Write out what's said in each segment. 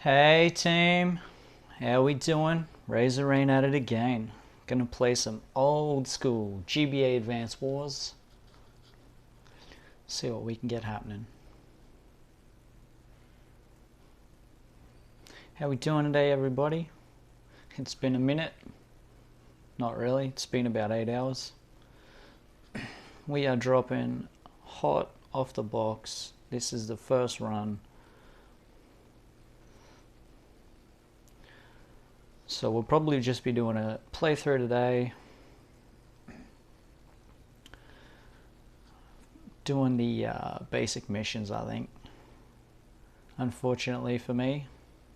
Hey team, how we doing? RazerRayne at it again. Gonna play some old school GBAdvance Wars. See what we can get happening. How we doing today, everybody? It's been a minute. Not really, it's been about 8 hours. We are dropping hot off the box. This is the first run. So we'll probably just be doing a playthrough today. Doing the basic missions, I think. Unfortunately for me.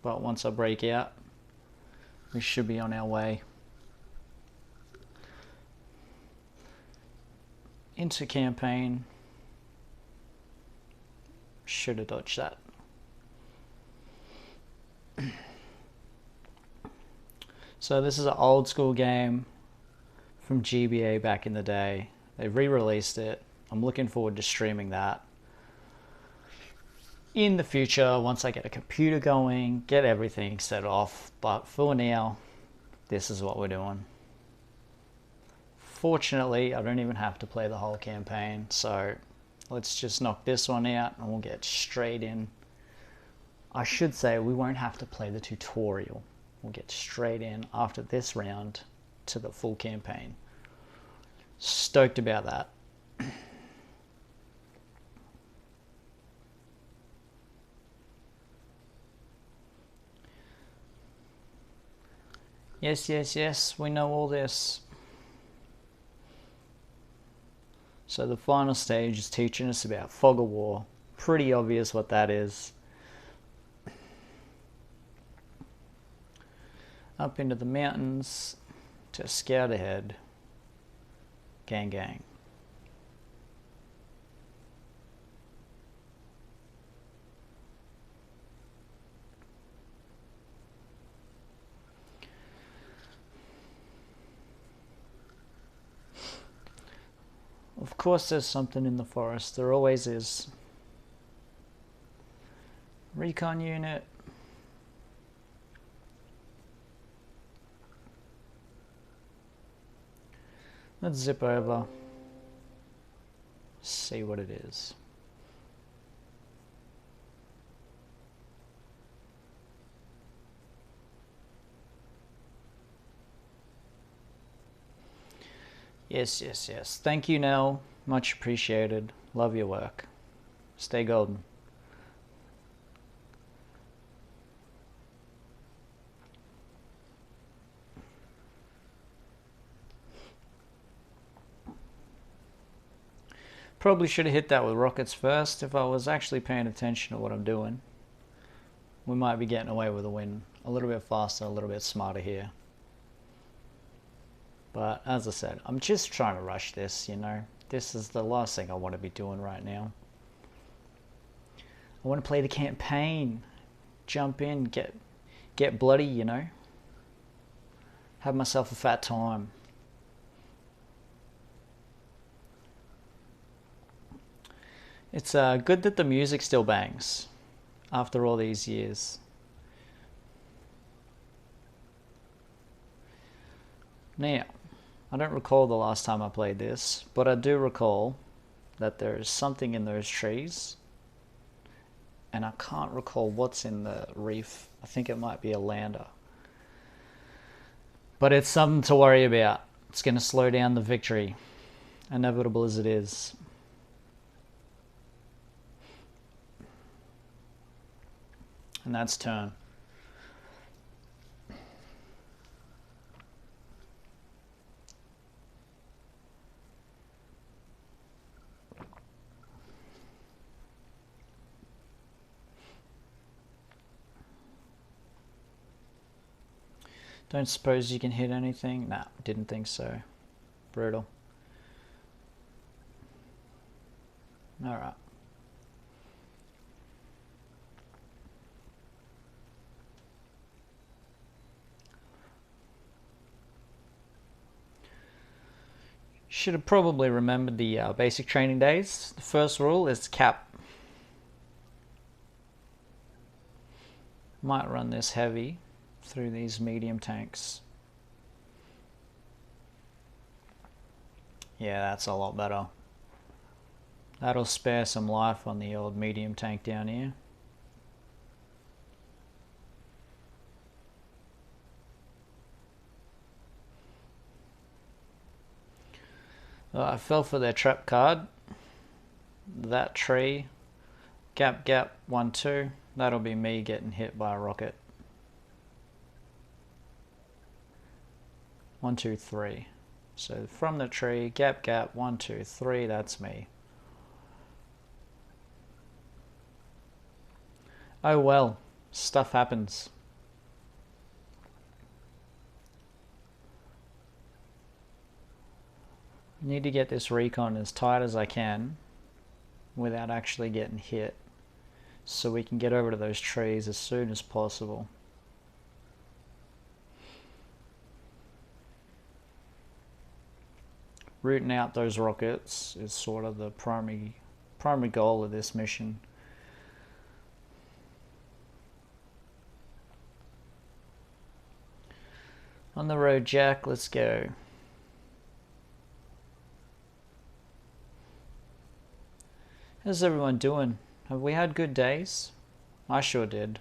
But once I break out, we should be on our way. Into campaign. Should have dodged that. So this is an old school game from GBA back in the day. They re-released it. I'm looking forward to streaming that in the future once I get a computer going, get everything set off. But for now, this is what we're doing. Fortunately, I don't even have to play the whole campaign, so let's just knock this one out and we'll get straight in. I should say we won't have to play the tutorial. We'll get straight in after this round to the full campaign. Stoked about that. Yes, we know all this. So the final stage is teaching us about fog of war. Pretty obvious what that is. Up into the mountains to scout ahead. Gang gang. Of course there's something in the forest, there always is. Recon unit. Let's zip over, see what it is. Yes. Thank you, Nell. Much appreciated. Love your work. Stay golden. Probably should have hit that with rockets first if I was actually paying attention to what I'm doing. We might be getting away with a win a little bit faster, a little bit smarter here. But as I said, I'm just trying to rush this, you know. This is the last thing I want to be doing right now. I want to play the campaign. Jump in, get bloody, you know. Have myself a fat time. It's good that the music still bangs after all these years. Now, I don't recall the last time I played this, but I do recall that there is something in those trees, and I can't recall what's in the reef. I think it might be a lander. But it's something to worry about. It's going to slow down the victory, inevitable as it is. And that's turn. Don't suppose you can hit anything? Nah, didn't think so. Brutal. Alright. Should have probably remembered the basic training days. The first rule is cap. Might run this heavy through these medium tanks. Yeah, that's a lot better. That'll spare some life on the old medium tank down here. I fell for their trap card. That tree. Gap, gap, 1, 2. That'll be me getting hit by a rocket. 1, 2, 3. So from the tree, gap, gap, 1, 2, 3. That's me. Oh well, stuff happens. Need to get this recon as tight as I can without actually getting hit, so we can get over to those trees as soon as possible. Rooting out those rockets is sort of the primary goal of this mission. On the road, Jack, let's go. How's everyone doing? Have we had good days? I sure did.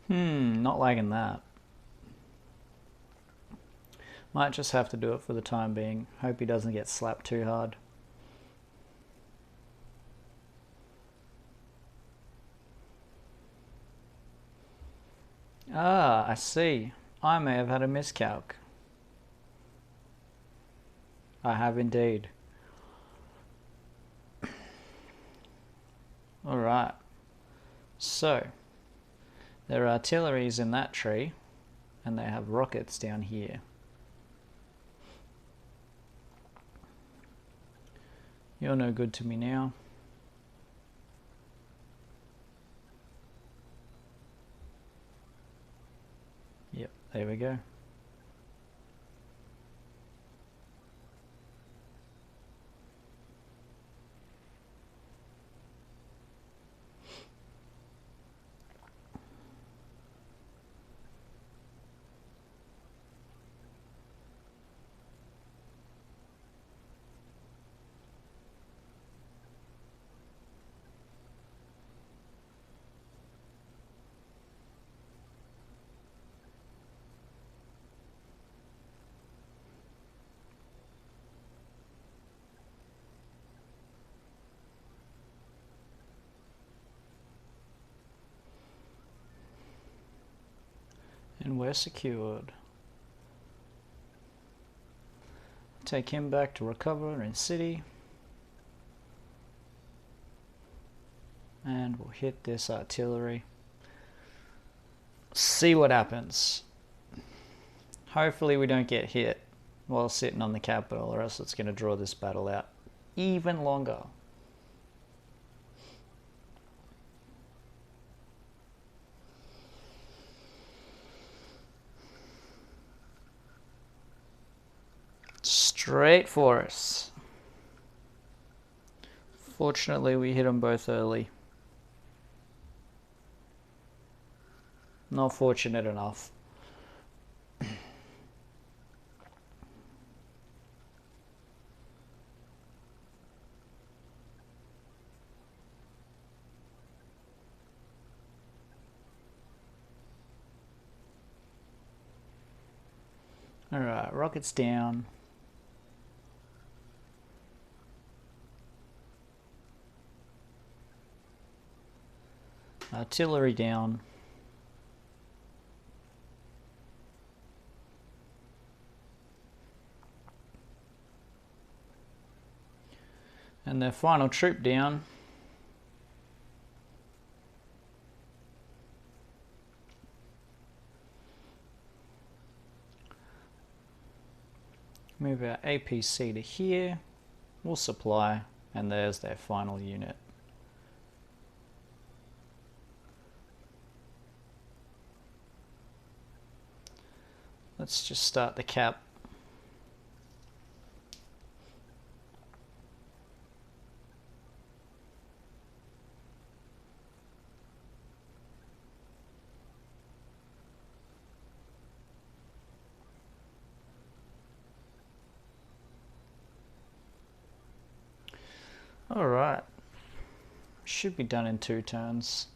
Not liking that. Might just have to do it for the time being. Hope he doesn't get slapped too hard. Ah, I see. I may have had a miscalc. I have indeed. Alright. So, there are artilleries in that tree, and they have rockets down here. You're no good to me now. Yep, there we go. And we're secured. Take him back to recover in city. And we'll hit this artillery. See what happens. Hopefully we don't get hit while sitting on the capital, or else it's going to draw this battle out even longer. Straight for us. Fortunately, we hit them both early. Not fortunate enough. Alright, rockets down. Artillery down. And their final troop down. Move our APC to here. We'll supply, and there's their final unit. Let's just start the cap. Alright, should be done in 2 turns.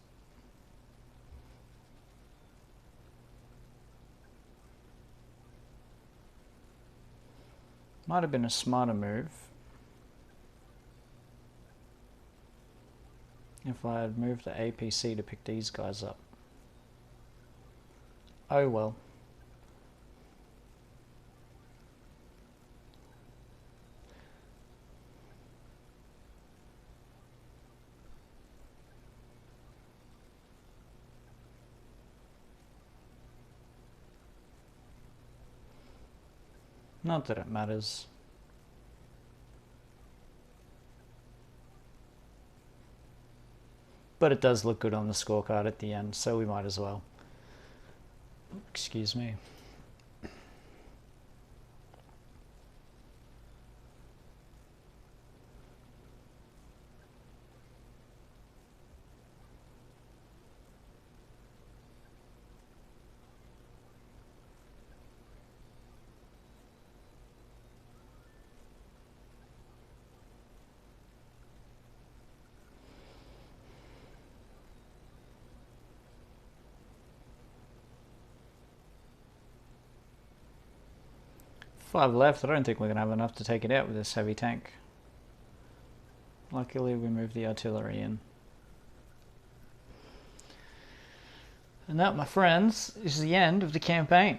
Might have been a smarter move if I had moved the APC to pick these guys up. Oh well. Not that it matters. But it does look good on the scorecard at the end, so we might as well. Excuse me. Five left. I don't think we're going to have enough to take it out with this heavy tank. Luckily we moved the artillery in. And that, my friends, is the end of the campaign.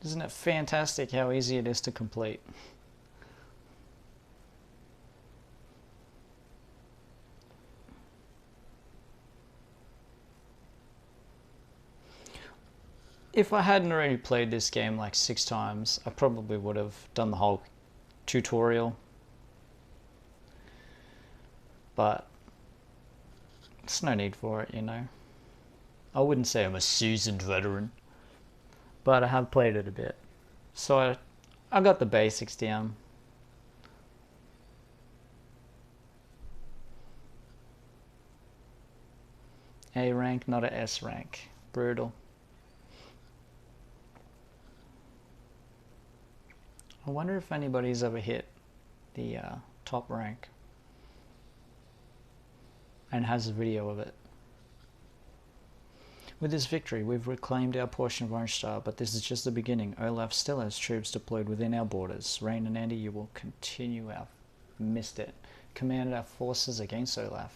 Isn't it fantastic how easy it is to complete? If I hadn't already played this game like 6 times, I probably would have done the whole tutorial. But there's no need for it, you know. I wouldn't say I'm a seasoned veteran, but I have played it a bit. So I got the basics down. A rank, not a S rank. Brutal. I wonder if anybody's ever hit the top rank and has a video of it. With this victory, we've reclaimed our portion of Orange Star, but this is just the beginning. Olaf still has troops deployed within our borders. Rayne and Andy, you will continue our... Missed it. Commanded our forces against Olaf.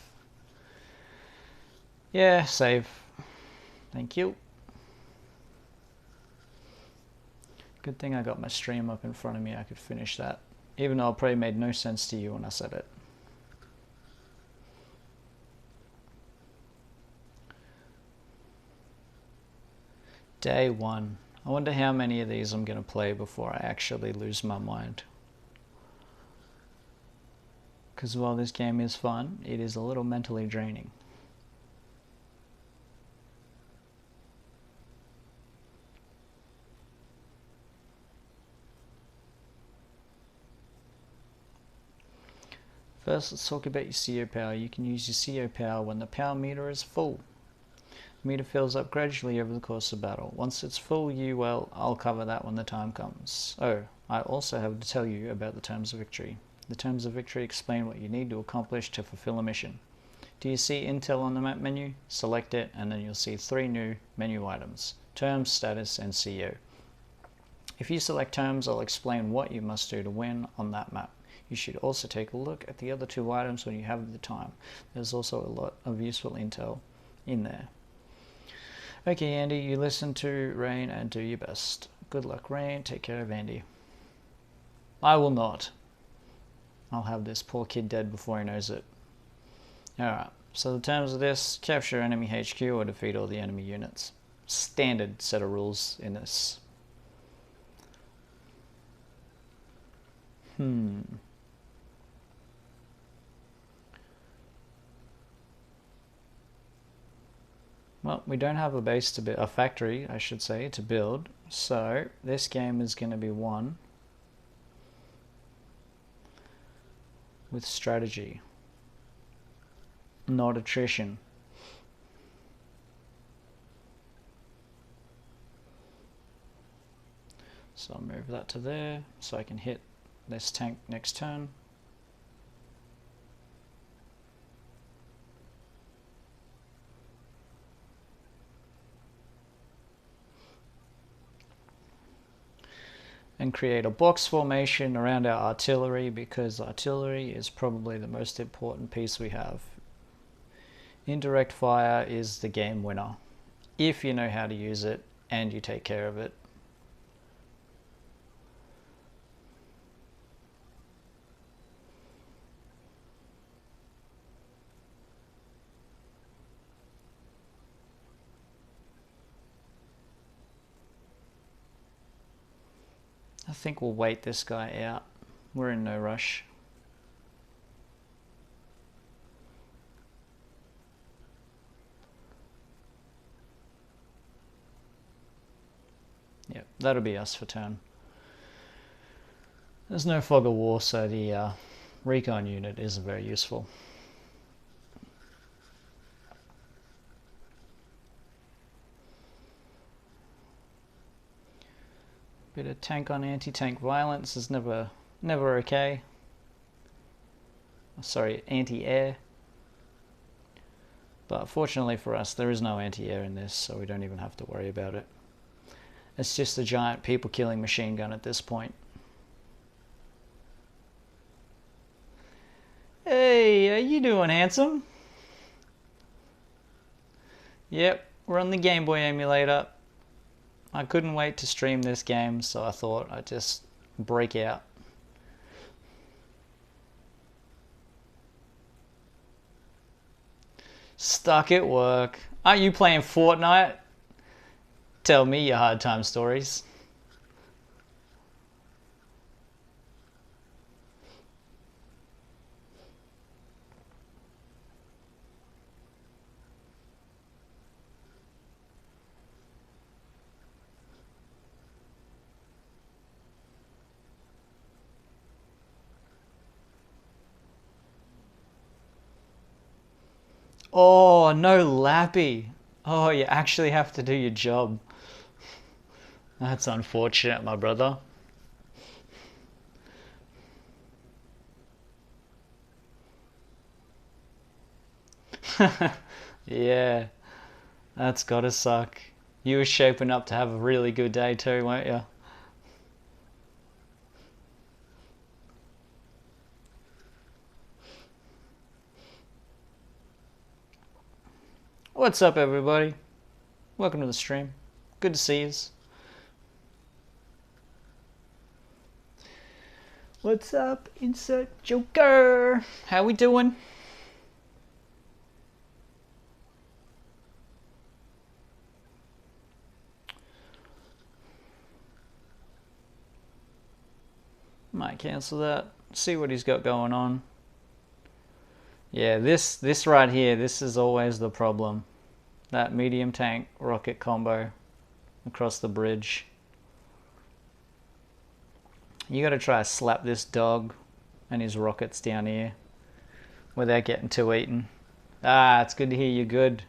Yeah, save. Thank you. Good thing I got my stream up in front of me, I could finish that. Even though it probably made no sense to you when I said it. Day 1. I wonder how many of these I'm going to play before I actually lose my mind. Because while this game is fun, it is a little mentally draining. First, let's talk about your CO power. You can use your CO power when the power meter is full. The meter fills up gradually over the course of battle. Once it's full, I'll cover that when the time comes. Oh, I also have to tell you about the terms of victory. The terms of victory explain what you need to accomplish to fulfill a mission. Do you see Intel on the map menu? Select it, and then you'll see 3 new menu items: Terms, Status, and CO. If you select Terms, I'll explain what you must do to win on that map. You should also take a look at the other 2 items when you have the time. There's also a lot of useful intel in there. Okay, Andy, you listen to Rayne and do your best. Good luck, Rayne. Take care of Andy. I will not. I'll have this poor kid dead before he knows it. Alright, so the terms of this: capture enemy HQ or defeat all the enemy units. Standard set of rules in this. Well, we don't have a base to build, a factory, I should say, to build. So this game is going to be won with strategy, not attrition. So I'll move that to there so I can hit this tank next turn. And create a box formation around our artillery, because artillery is probably the most important piece we have. Indirect fire is the game winner, if you know how to use it and you take care of it. I think we'll wait this guy out. We're in no rush. Yep, that'll be us for turn. There's no fog of war, so the recon unit isn't very useful. Bit of tank on anti-tank violence is never okay. Sorry, anti-air. But fortunately for us, there is no anti-air in this, so we don't even have to worry about it. It's just a giant people-killing machine gun at this point. Hey, how you doing, handsome? Yep, we're on the Game Boy emulator. I couldn't wait to stream this game, so I thought I'd just break out. Stuck at work. Aren't you playing Fortnite? Tell me your hard time stories. Oh, no Lappy. Oh, you actually have to do your job. That's unfortunate, my brother. Yeah, that's gotta suck. You were shaping up to have a really good day too, weren't you? What's up, everybody? Welcome to the stream. Good to see yous. What's up, Insert Joker? How we doing? Might cancel that. See what he's got going on. Yeah, this right here, this is always the problem. That medium tank rocket combo across the bridge. You got to try to slap this dog and his rockets down here without getting too eaten. Ah, it's good to hear you're good.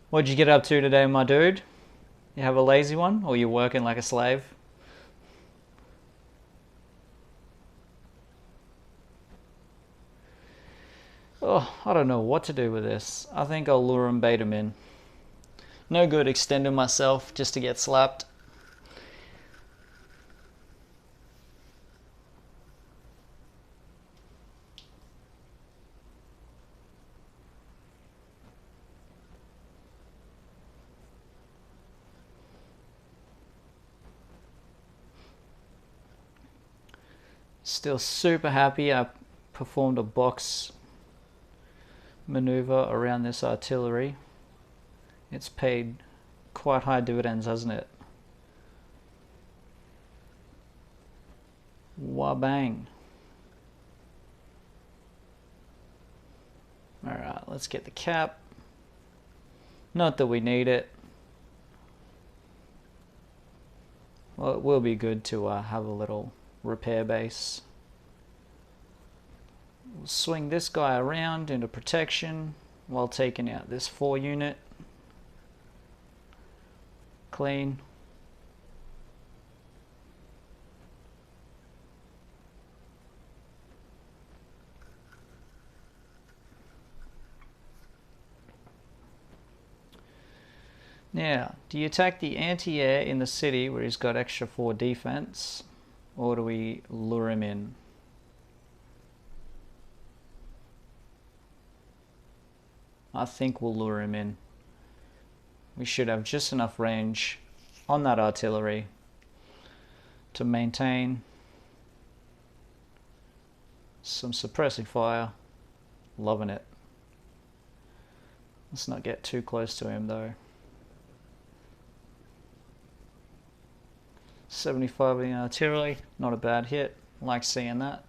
What'd you get up to today, my dude? You have a lazy one, or you working like a slave? Oh, I don't know what to do with this. I think I'll lure him, bait him in. No good extending myself just to get slapped. Still super happy I performed a box maneuver around this artillery. It's paid quite high dividends, hasn't it? Wah-bang. Alright, let's get the cap. Not that we need it. Well, it will be good to have a little repair base. We'll swing this guy around into protection while taking out this 4 unit. Clean. Now, do you attack the anti-air in the city where he's got extra 4 defense, or do we lure him in? I think we'll lure him in. We should have just enough range on that artillery to maintain some suppressing fire. Loving it. Let's not get too close to him though. 75 in artillery, not a bad hit. Like seeing that.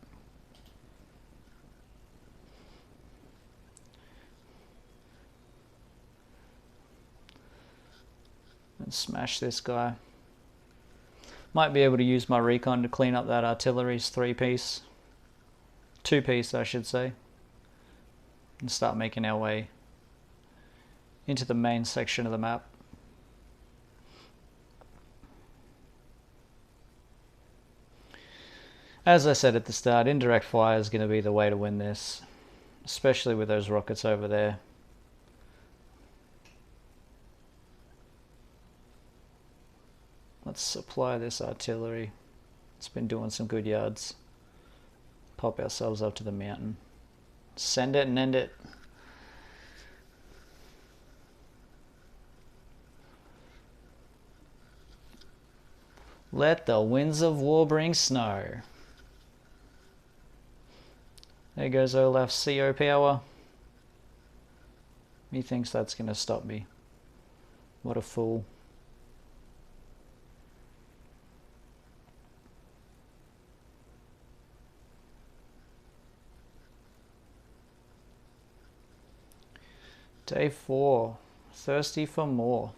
And smash this guy. Might be able to use my recon to clean up that artillery's 3-piece. 2-piece, I should say. And start making our way into the main section of the map. As I said at the start, indirect fire is going to be the way to win this. Especially with those rockets over there. Let's supply this artillery. It's been doing some good yards. Pop ourselves up to the mountain. Send it and end it. Let the winds of war bring snow. There goes Olaf's CO power. He thinks that's going to stop me. What a fool. Day 4. Thirsty for more.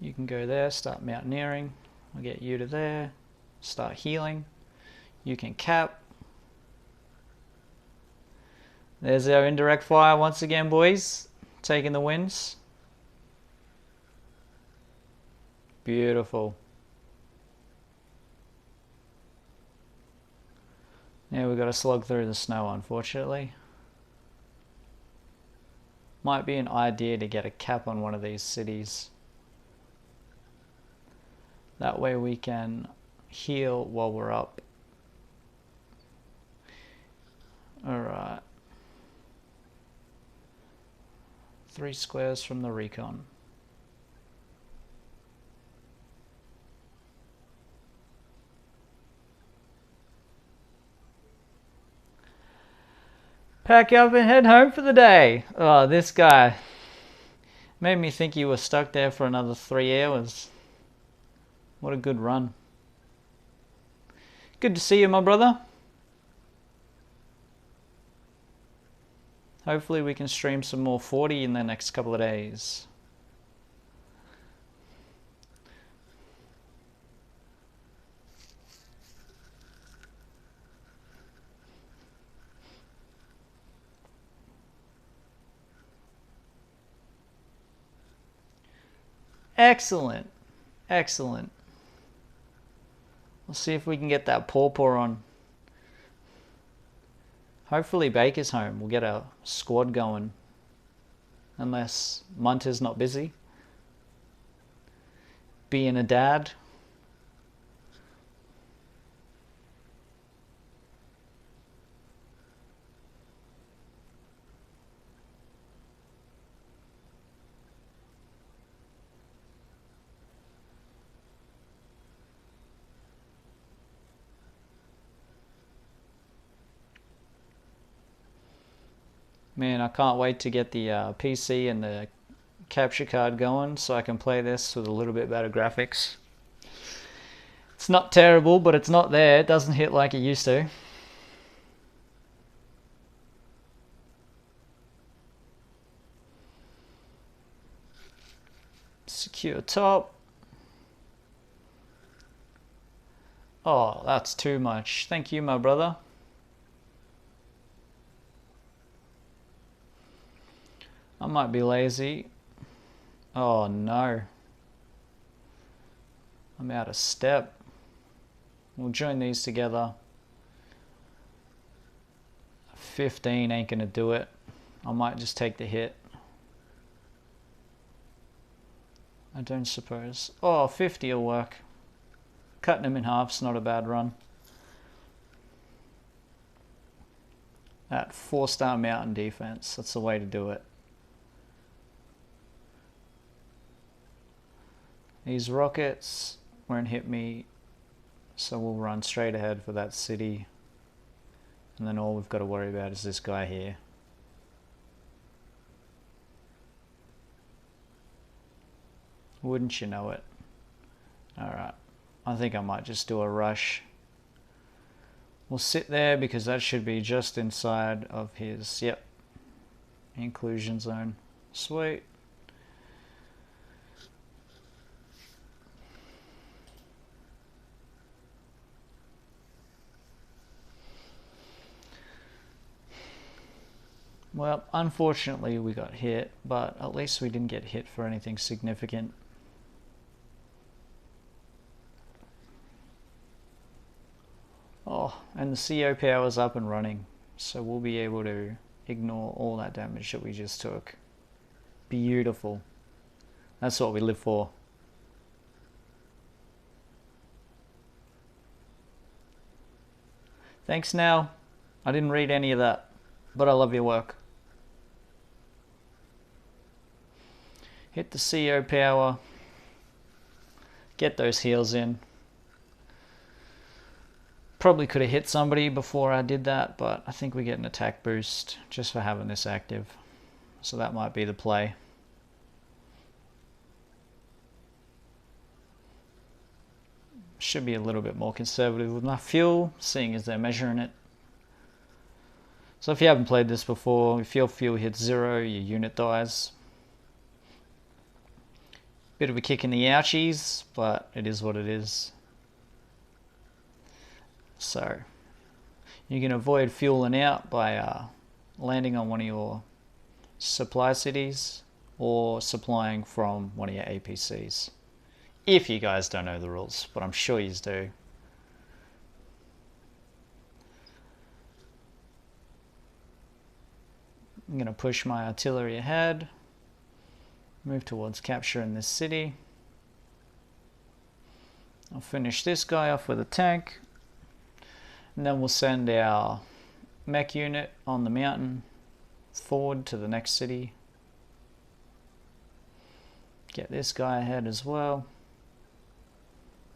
You can go there, start mountaineering. I'll get you to there. Start healing. You can cap. There's our indirect fire once again, boys. Taking the wins. Beautiful. Yeah, we've got to slog through the snow, unfortunately. Might be an idea to get a cap on one of these cities. That way we can heal while we're up. Alright. 3 squares from the recon. Pack up and head home for the day. Oh, this guy. Made me think you were stuck there for another 3 hours. What a good run. Good to see you, my brother. Hopefully we can stream some more 40 in the next couple of days. Excellent. Excellent. We'll see if we can get that pawpaw on. Hopefully Baker's home. We'll get a squad going. Unless Munter's not busy. Being a dad. Man, I can't wait to get the PC and the capture card going so I can play this with a little bit better graphics. It's not terrible, but it's not there. It doesn't hit like it used to. Secure top. Oh, that's too much. Thank you, my brother. I might be lazy. Oh no. I'm out of step. We'll join these together. 15 ain't gonna do it. I might just take the hit. I don't suppose. Oh, 50 will work. Cutting them in half's not a bad run. That 4-star mountain defense, that's the way to do it. These rockets won't hit me, so we'll run straight ahead for that city. And then all we've got to worry about is this guy here. Wouldn't you know it? Alright, I think I might just do a rush. We'll sit there because that should be just inside of his, yep, inclusion zone. Sweet. Well, unfortunately we got hit, but at least we didn't get hit for anything significant. Oh, and the CO power's up and running, so we'll be able to ignore all that damage that we just took. Beautiful. That's what we live for. Thanks now. I didn't read any of that, but I love your work. Hit the CO power. Get those heals in. Probably could have hit somebody before I did that, but I think we get an attack boost just for having this active. So that might be the play. Should be a little bit more conservative with my fuel, seeing as they're measuring it. So if you haven't played this before, if your fuel hits 0, your unit dies. Bit of a kick in the ouchies, but it is what it is. So you can avoid fueling out by landing on one of your supply cities or supplying from one of your APCs. If you guys don't know the rules, but I'm sure you do. I'm going to push my artillery ahead, move towards capturing this city. I'll finish this guy off with a tank, and then we'll send our mech unit on the mountain forward to the next city. Get this guy ahead as well.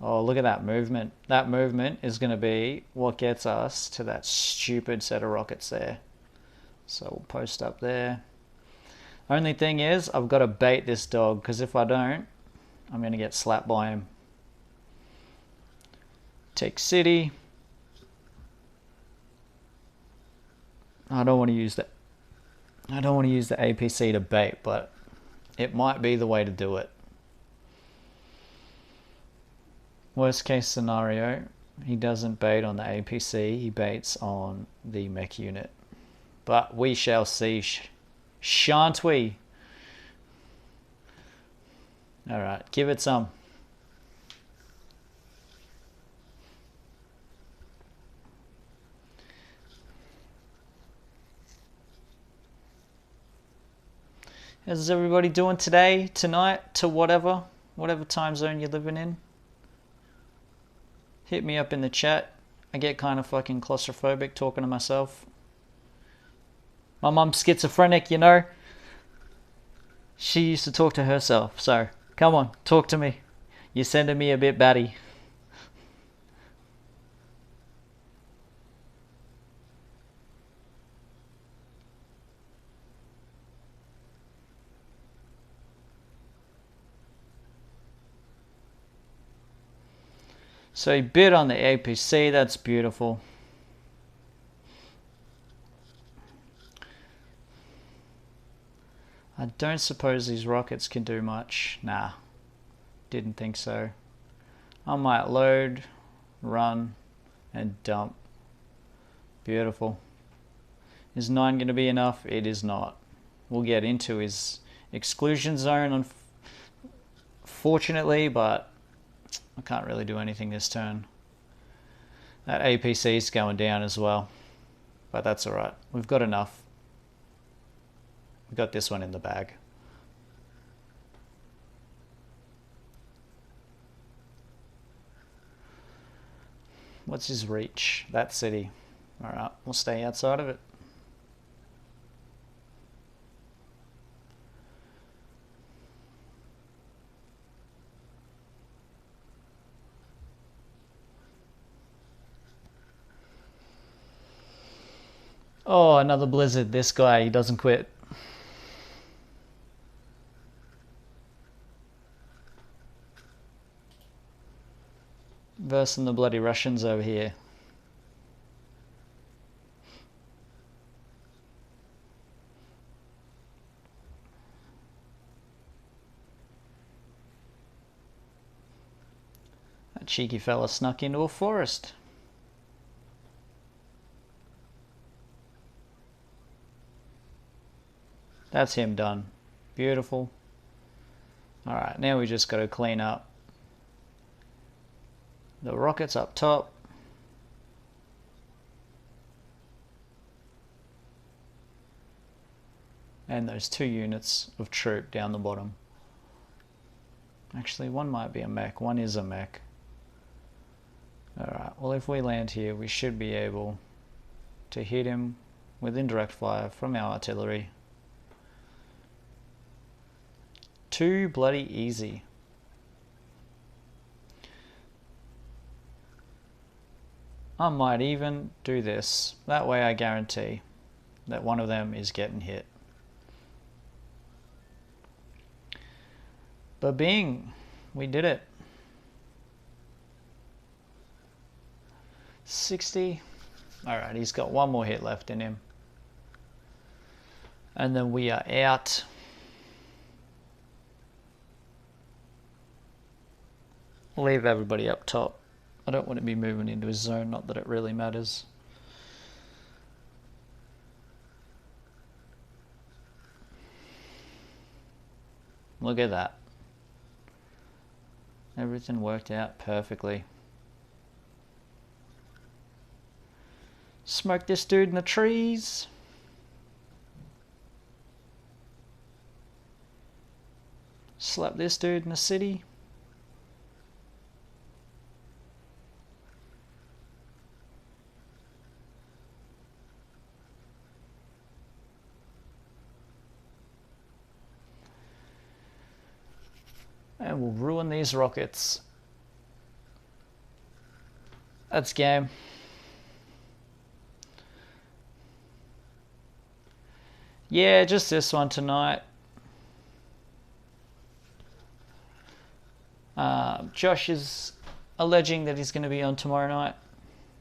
Oh, look at that movement. That movement is going to be what gets us to that stupid set of rockets there. So we'll post up there. Only thing is, I've got to bait this dog, because if I don't, I'm going to get slapped by him. Take city. I don't want to use that. I don't want to use the APC to bait, but it might be the way to do it. Worst case scenario, he doesn't bait on the APC, he baits on the mech unit. But we shall see, shan't we? Alright, give it some. How's everybody doing today, tonight, to whatever time zone you're living in? Hit me up in the chat. I get kind of fucking claustrophobic talking to myself. My mum's schizophrenic, you know. She used to talk to herself, so come on, talk to me. You're sending me a bit batty. So he bid on the APC, that's beautiful. I don't suppose these rockets can do much. Nah, didn't think so. I might load, run, and dump. Beautiful. Is 9 going to be enough? It is not. We'll get into his exclusion zone, unfortunately, but I can't really do anything this turn. That APC is going down as well, but that's alright. We've got enough. We've got this one in the bag. What's his reach? That city. Alright, we'll stay outside of it. Oh, another blizzard. This guy, he doesn't quit. Versing the bloody Russians over here. That cheeky fella snuck into a forest. That's him done. Beautiful. Alright, now we just got to clean up the rockets up top. And those 2 units of troop down the bottom. Actually, one might be a mech. One is a mech. Alright, well if we land here, we should be able to hit him with indirect fire from our artillery. Too bloody easy. I might even do this. That way I guarantee that one of them is getting hit. But we did it. 60. Alright, he's got one more hit left in him. And then we are out. Leave everybody up top. I don't want to be moving into his zone, not that it really matters. Look at that. Everything worked out perfectly. Smoke this dude in the trees. Slap this dude in the city. And we'll ruin these rockets. That's game. Yeah, just this one tonight. Josh is alleging that he's going to be on tomorrow night,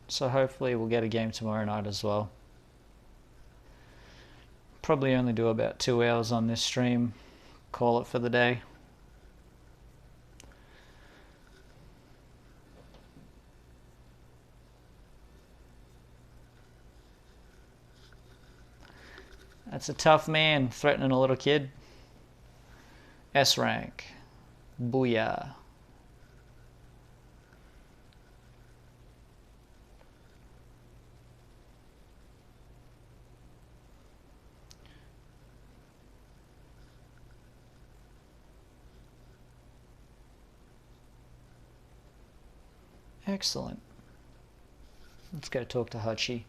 so hopefully we'll get a game tomorrow night as well. Probably only do about 2 hours on this stream, call it for the day. That's a tough man threatening a little kid. S rank. Booyah. Excellent. Let's go talk to Hachi.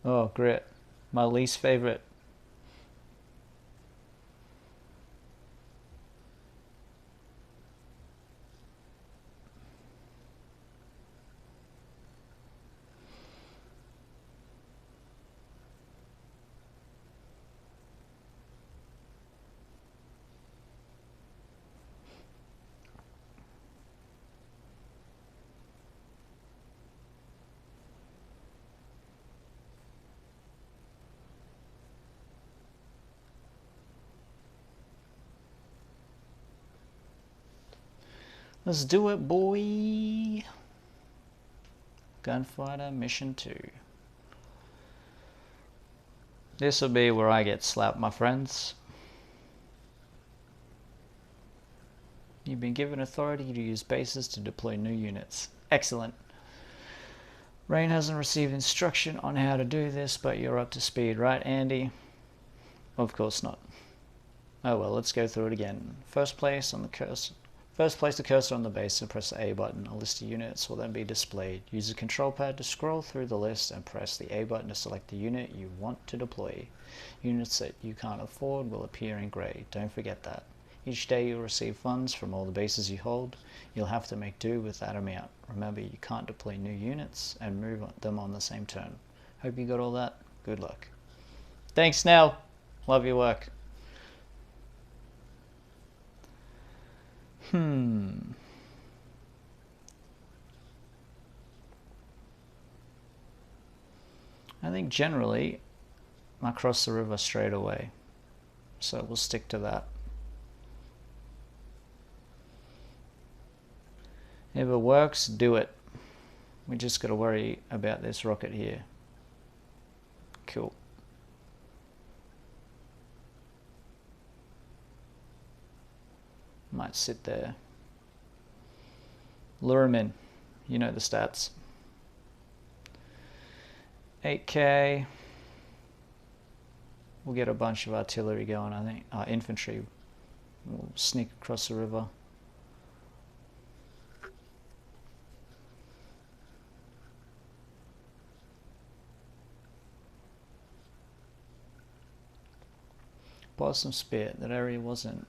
Oh, grit. My least favorite. Let's do it, boy. Gunfighter Mission 2. This will be where I get slapped, my friends. You've been given authority to use bases to deploy new units. Excellent. Rayne hasn't received instruction on how to do this, but you're up to speed, right, Andy? Of course not. Oh well, let's go through it again. First place the cursor on the base and press the A button. A list of units will then be displayed. Use the control pad to scroll through the list and press the A button to select the unit you want to deploy. Units that you can't afford will appear in grey. Don't forget that. Each day you'll receive funds from all the bases you hold. You'll have to make do with that amount. Remember, you can't deploy new units and move them on the same turn. Hope you got all that. Good luck. Thanks, Nell. Love your work. I think generally I cross the river straight away, so we'll stick to that. If it works, do it. We just got to worry about this rocket here. Cool. Might sit there. Lure him in. You know the stats. 8k. We'll get a bunch of artillery going, I think. Infantry. We'll sneak across the river. Blossom Spit. That area wasn't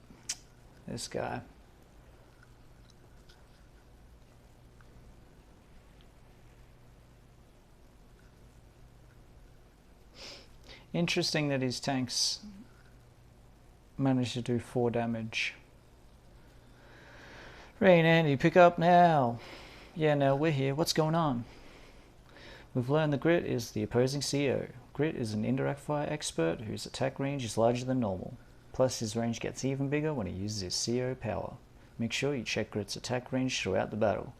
this guy. Interesting that his tanks managed to do 4 damage. Rayne, Andy, pick up now. Yeah, no, we're here. What's going on? We've learned the Grit is the opposing CO. Grit is an indirect fire expert whose attack range is larger than normal. Plus his range gets even bigger when he uses his CO power. Make sure you check Grit's attack range throughout the battle.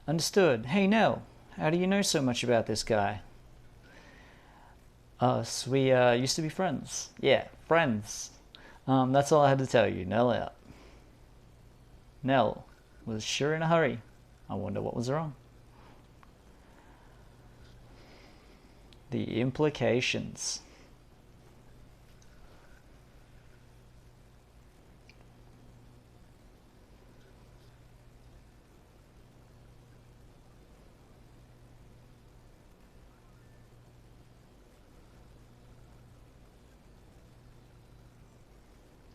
Understood. Hey Nell, how do you know so much about this guy? Us, we used to be friends. Yeah, friends. That's all I had to tell you. Nell out. Nell was sure in a hurry. I wonder what was wrong. The implications.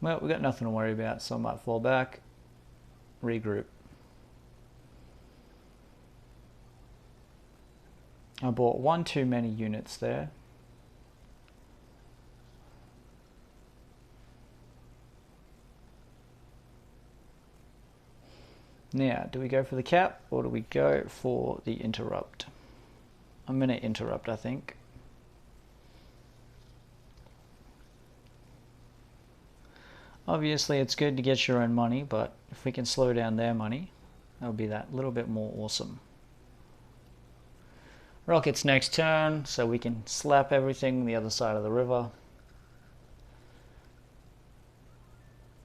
Well, we've got nothing to worry about, so I might fall back, regroup. I bought one too many units there. Now, do we go for the cap or do we go for the interrupt? I'm going to interrupt, I think. Obviously, it's good to get your own money, but if we can slow down their money, that'll be that little bit more awesome. Rocket's next turn, so we can slap everything the other side of the river.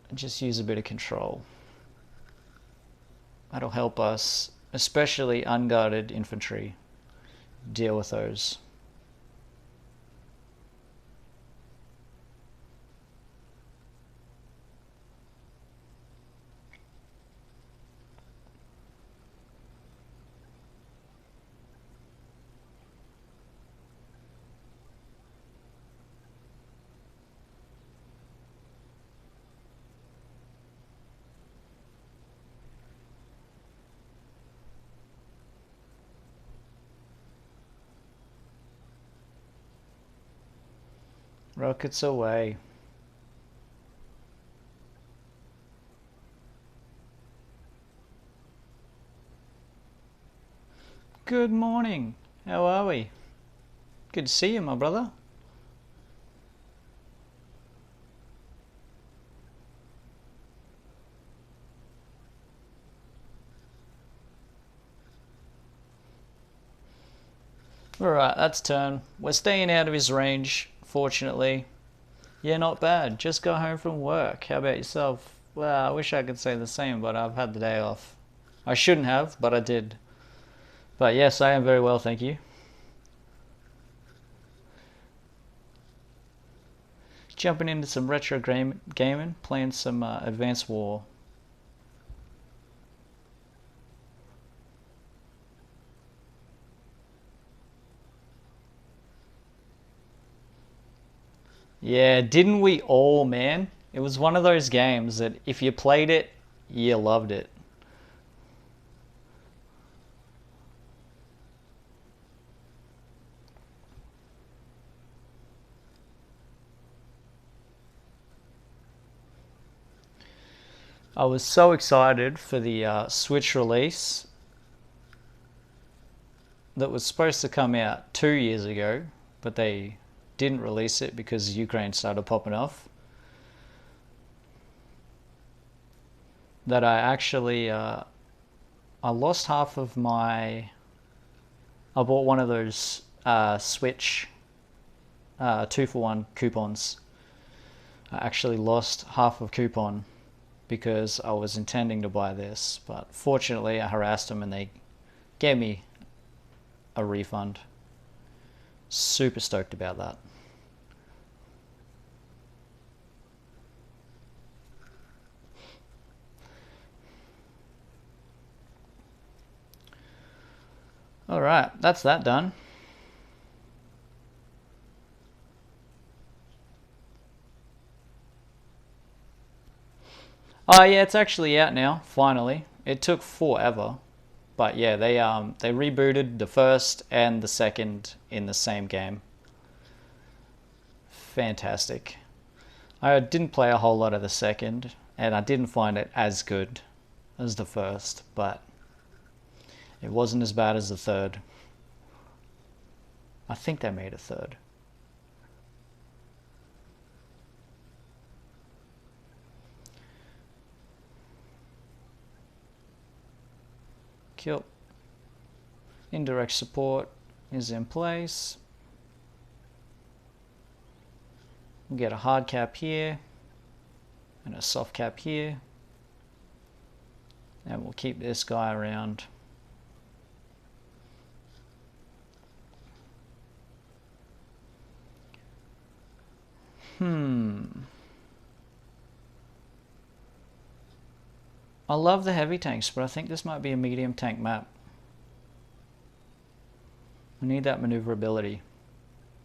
And just use a bit of control. That'll help us, especially unguarded infantry, deal with those. Rockets away. Good morning. How are we? Good to see you, my brother. Alright, that's turn. We're staying out of his range, fortunately. Yeah, not bad. Just got home from work. How about yourself? Well, I wish I could say the same, but I've had the day off. I shouldn't have, but I did. But yes, I am very well, thank you. Jumping into some retro gaming, playing some Advance War. Yeah, didn't we all, man? It was one of those games that if you played it, you loved it. I was so excited for the Switch release that was supposed to come out 2 years ago, but they didn't release it because Ukraine started popping off. That I actually I lost half of my. I bought one of those Switch 2-for-1 coupons. I actually lost half of coupon because I was intending to buy this, but fortunately I harassed them and they gave me a refund. Super stoked about that. Alright, that's that done. Oh yeah, it's actually out now, finally. It took forever. But yeah, they rebooted the first and the second in the same game. Fantastic. I didn't play a whole lot of the second, and I didn't find it as good as the first, but it wasn't as bad as the third. I think they made a third. Cool. Indirect support is in place. We'll get a hard cap here and a soft cap here. And we'll keep this guy around. I love the heavy tanks, but I think this might be a medium tank map. We need that maneuverability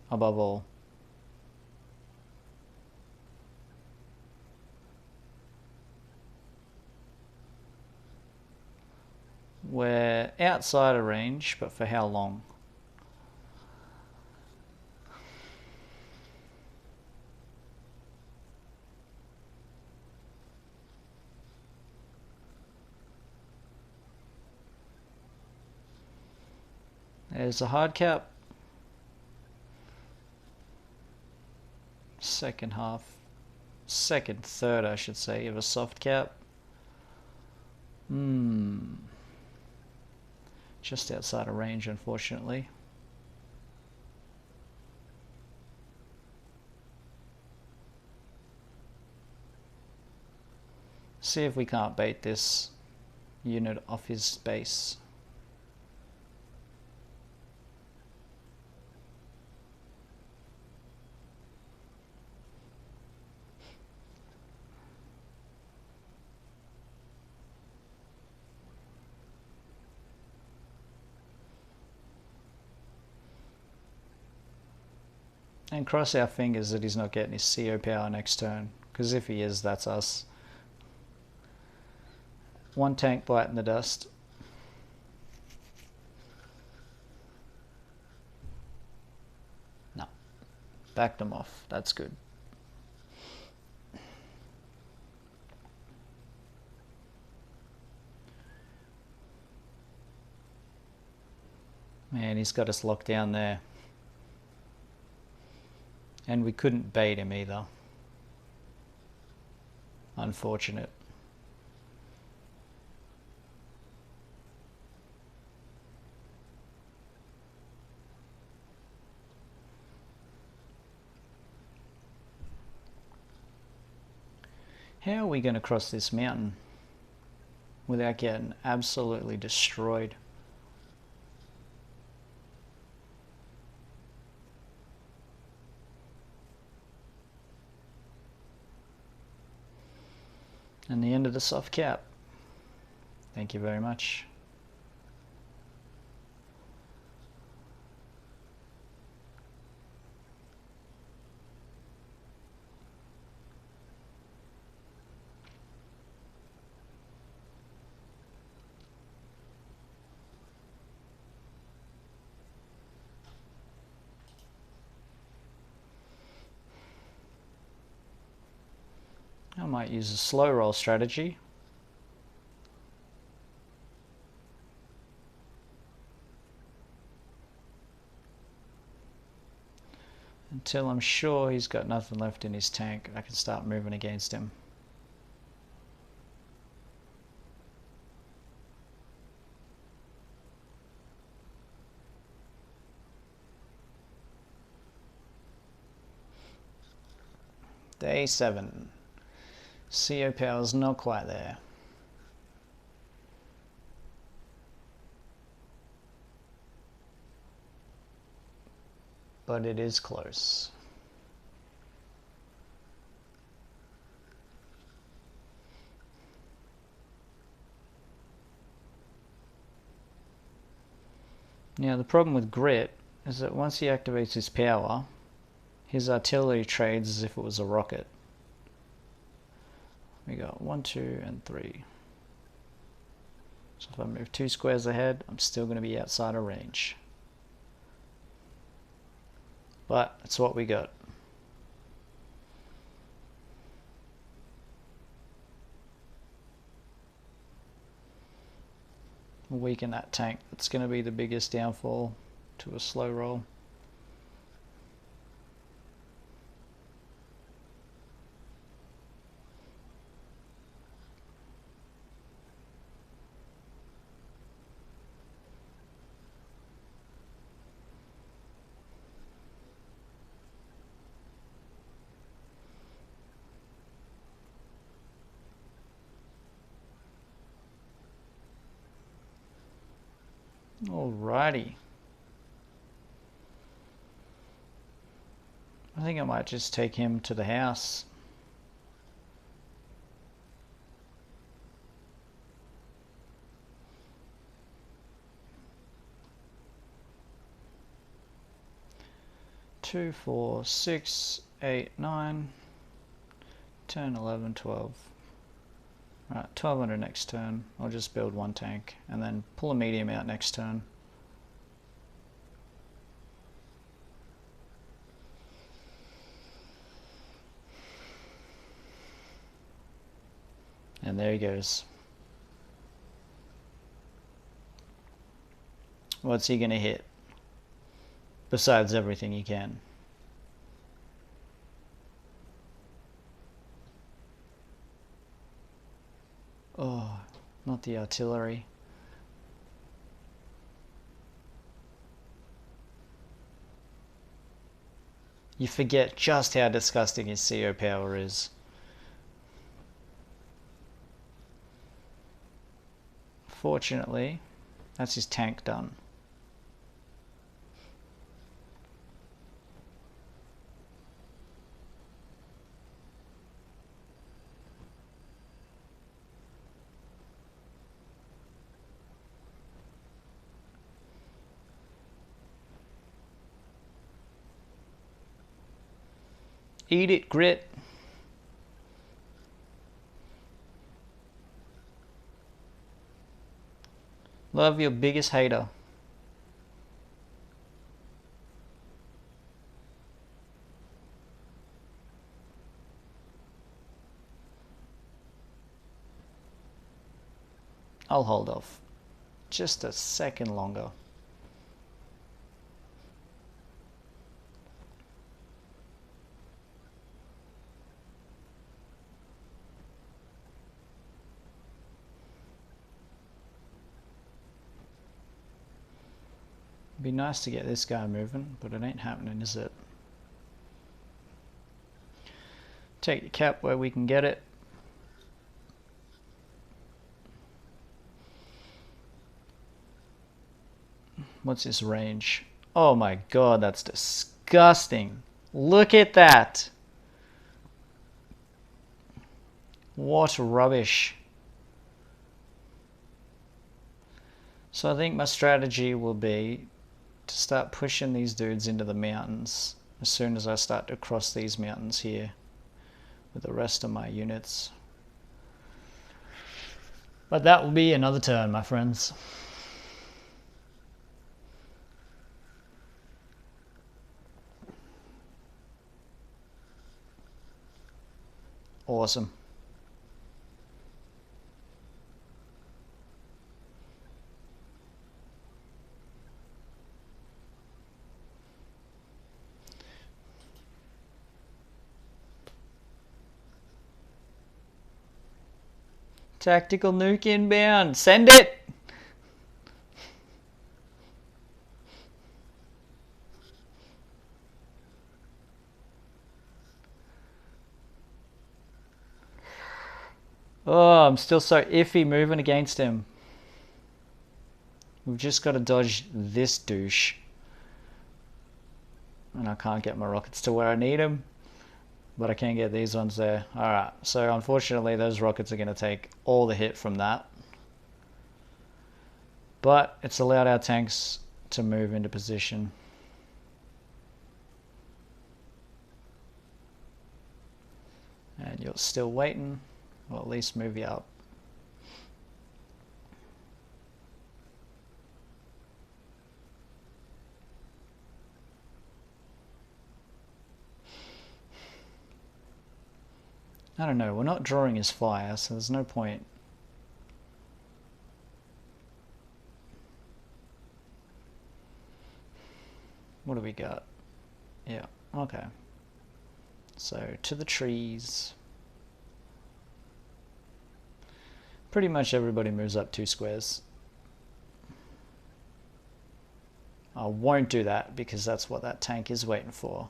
above all. We're outside of range, but for how long? There's a hard cap. Second third I should say, of a soft cap. Just outside of range, unfortunately. See if we can't bait this unit off his base. And cross our fingers that he's not getting his CO power next turn, because if he is, that's us. One tank biting the dust. No. Backed them off. That's good. Man, he's got us locked down there. And we couldn't bait him either. Unfortunate. How are we going to cross this mountain without getting absolutely destroyed? And the end of the soft cap. Thank you very much. I might use a slow roll strategy. Until I'm sure he's got nothing left in his tank, I can start moving against him. Day 7. CO power's not quite there. But it is close. Now the problem with Grit is that once he activates his power, his artillery trades as if it was a rocket. We got 1, 2, and 3. So if I move 2 squares ahead, I'm still going to be outside of range. But it's what we got. We'll weaken that tank. That's going to be the biggest downfall to a slow roll. Alrighty. I think I might just take him to the house. Two, 4, 6, 8, 9, 10, 11, 12. Right, 1200 next turn. I'll just build 1 tank and then pull a medium out next turn. And there he goes. What's he gonna hit? besides everything you can. Oh, not the artillery. You forget just how disgusting his CO power is. Fortunately, that's his tank done. Eat it, Grit. Love your biggest hater. I'll hold off just a second longer. It'd be nice to get this guy moving, but it ain't happening, is it? Take the cap where we can get it. What's his range? Oh my god, that's disgusting. Look at that. What rubbish. So I think my strategy will be to start pushing these dudes into the mountains as soon as I start to cross these mountains here with the rest of my units. But that will be another turn, my friends. Awesome. Tactical nuke inbound. Send it! Oh, I'm still so iffy moving against him. We've just got to dodge this douche. And I can't get my rockets to where I need them. But I can get these ones there. Alright, so unfortunately those rockets are going to take all the hit from that. But it's allowed our tanks to move into position. And you're still waiting. Well, at least move you up. I don't know, we're not drawing his fire, so there's no point. What do we got? Yeah, okay. So, to the trees. Pretty much everybody moves up 2 squares. I won't do that because that's what that tank is waiting for.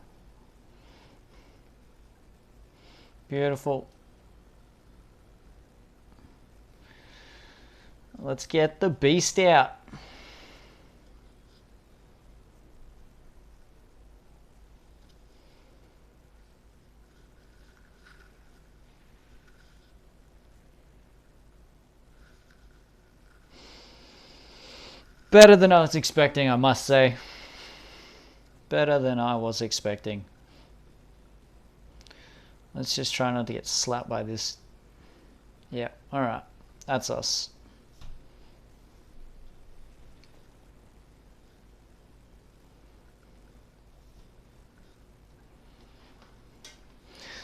Beautiful. Let's get the beast out. Better than I was expecting, I must say. Better than I was expecting. Let's just try not to get slapped by this. Yeah, alright. That's us.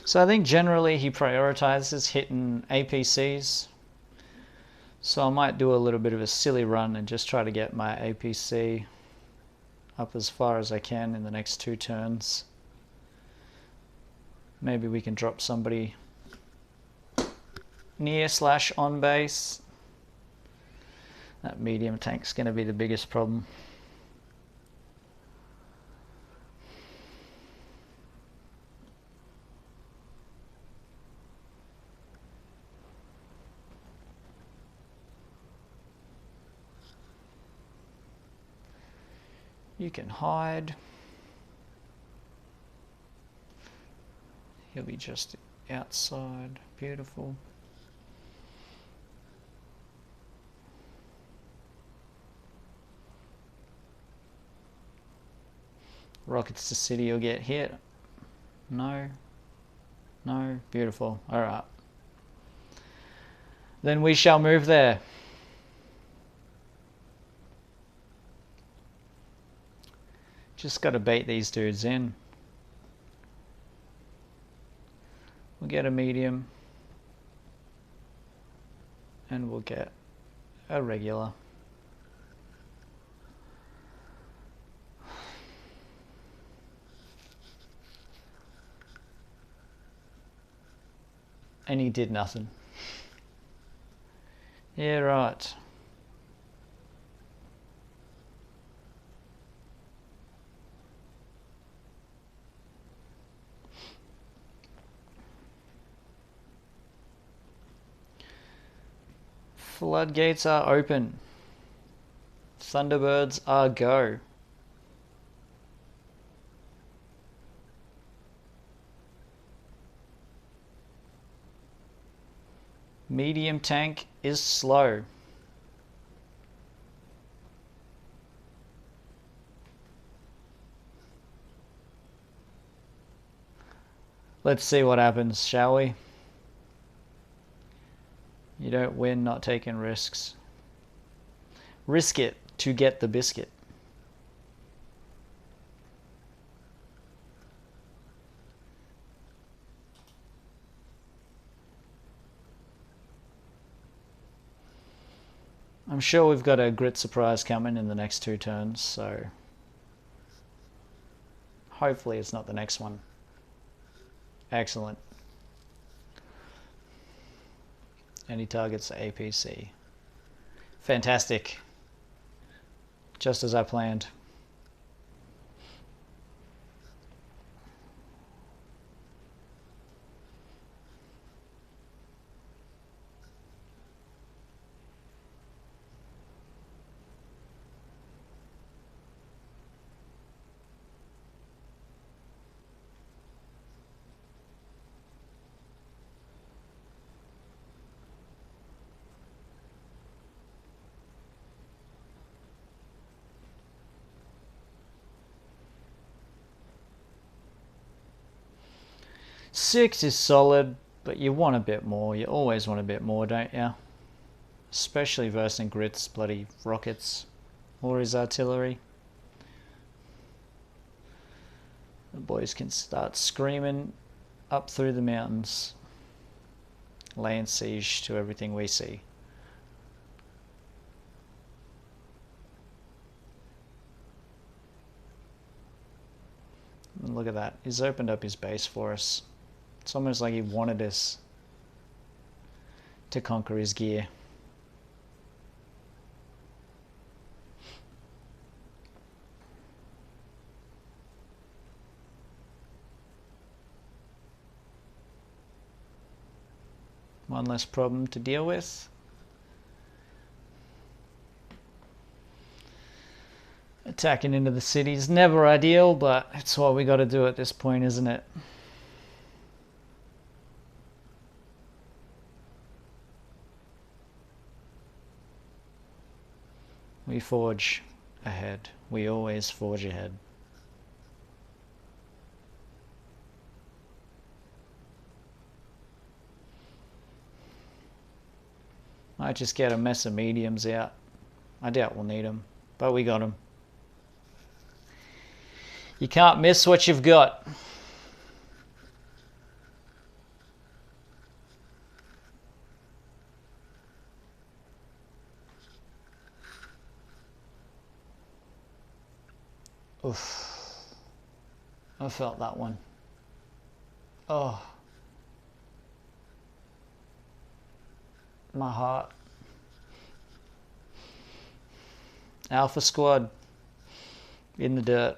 So I think generally he prioritizes hitting APCs. So I might do a little bit of a silly run and just try to get my APC up as far as I can in the next 2 turns. Maybe we can drop somebody near / on base. That medium tank's going to be the biggest problem. You can hide. He'll be just outside. Beautiful. Rockets to city will get hit. No. No. Beautiful. Alright. Then we shall move there. Just got to bait these dudes in. We'll get a medium. And we'll get a regular. And he did nothing. Yeah, right. Floodgates are open. Thunderbirds are go. Medium tank is slow. Let's see what happens, shall we? You don't win not taking risks. Risk it to get the biscuit. I'm sure we've got a grit surprise coming in the next 2 turns, so hopefully it's not the next one. Excellent. And he targets the APC. Fantastic. Just as I planned. Six is solid, but you want a bit more. You always want a bit more, don't you? Especially versus Grit's bloody rockets or his artillery. The boys can start screaming up through the mountains, laying siege to everything we see. And look at that. He's opened up his base for us. It's almost like he wanted us to conquer his gear. One less problem to deal with. Attacking into the city is never ideal, but it's what we got to do at this point, isn't it? We forge ahead. We always forge ahead. Might just get a mess of mediums out. I doubt we'll need them, but we got them. You can't miss what you've got. Oof. I felt that one. Oh. My heart. Alpha Squad. In the dirt.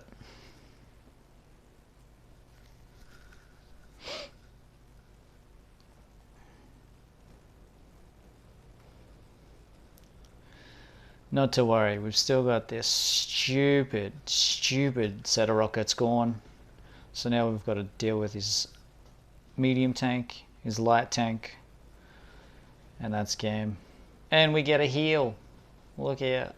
Not to worry, we've still got this stupid set of rockets going. So now we've got to deal with his medium tank, his light tank, and that's game. And we get a heal. Look out.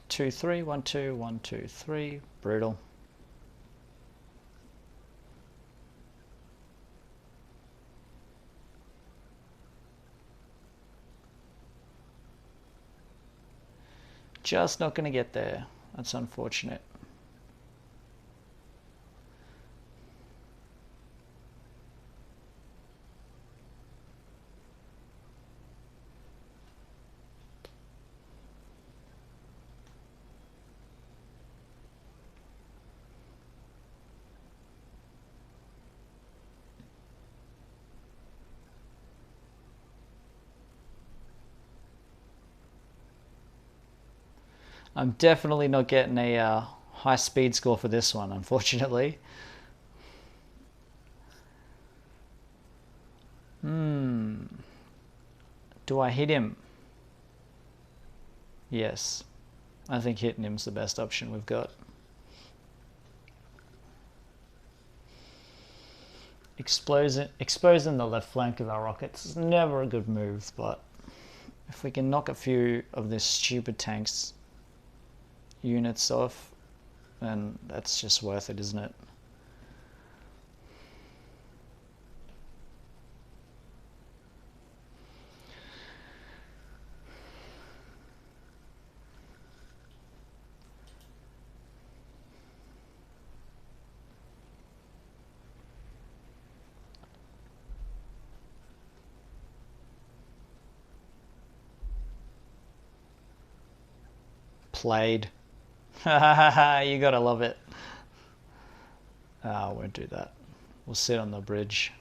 Two, three, 1, 2, 1, 2, 3. Brutal. Just not going to get there. That's unfortunate. I'm definitely not getting a high speed score for this one, unfortunately. Do I hit him? Yes. I think hitting him's the best option we've got. Exposing the left flank of our rockets is never a good move, but if we can knock a few of this stupid tanks units off, then that's just worth it, isn't it? Played. You gotta love it. I won't do that. We'll sit on the bridge.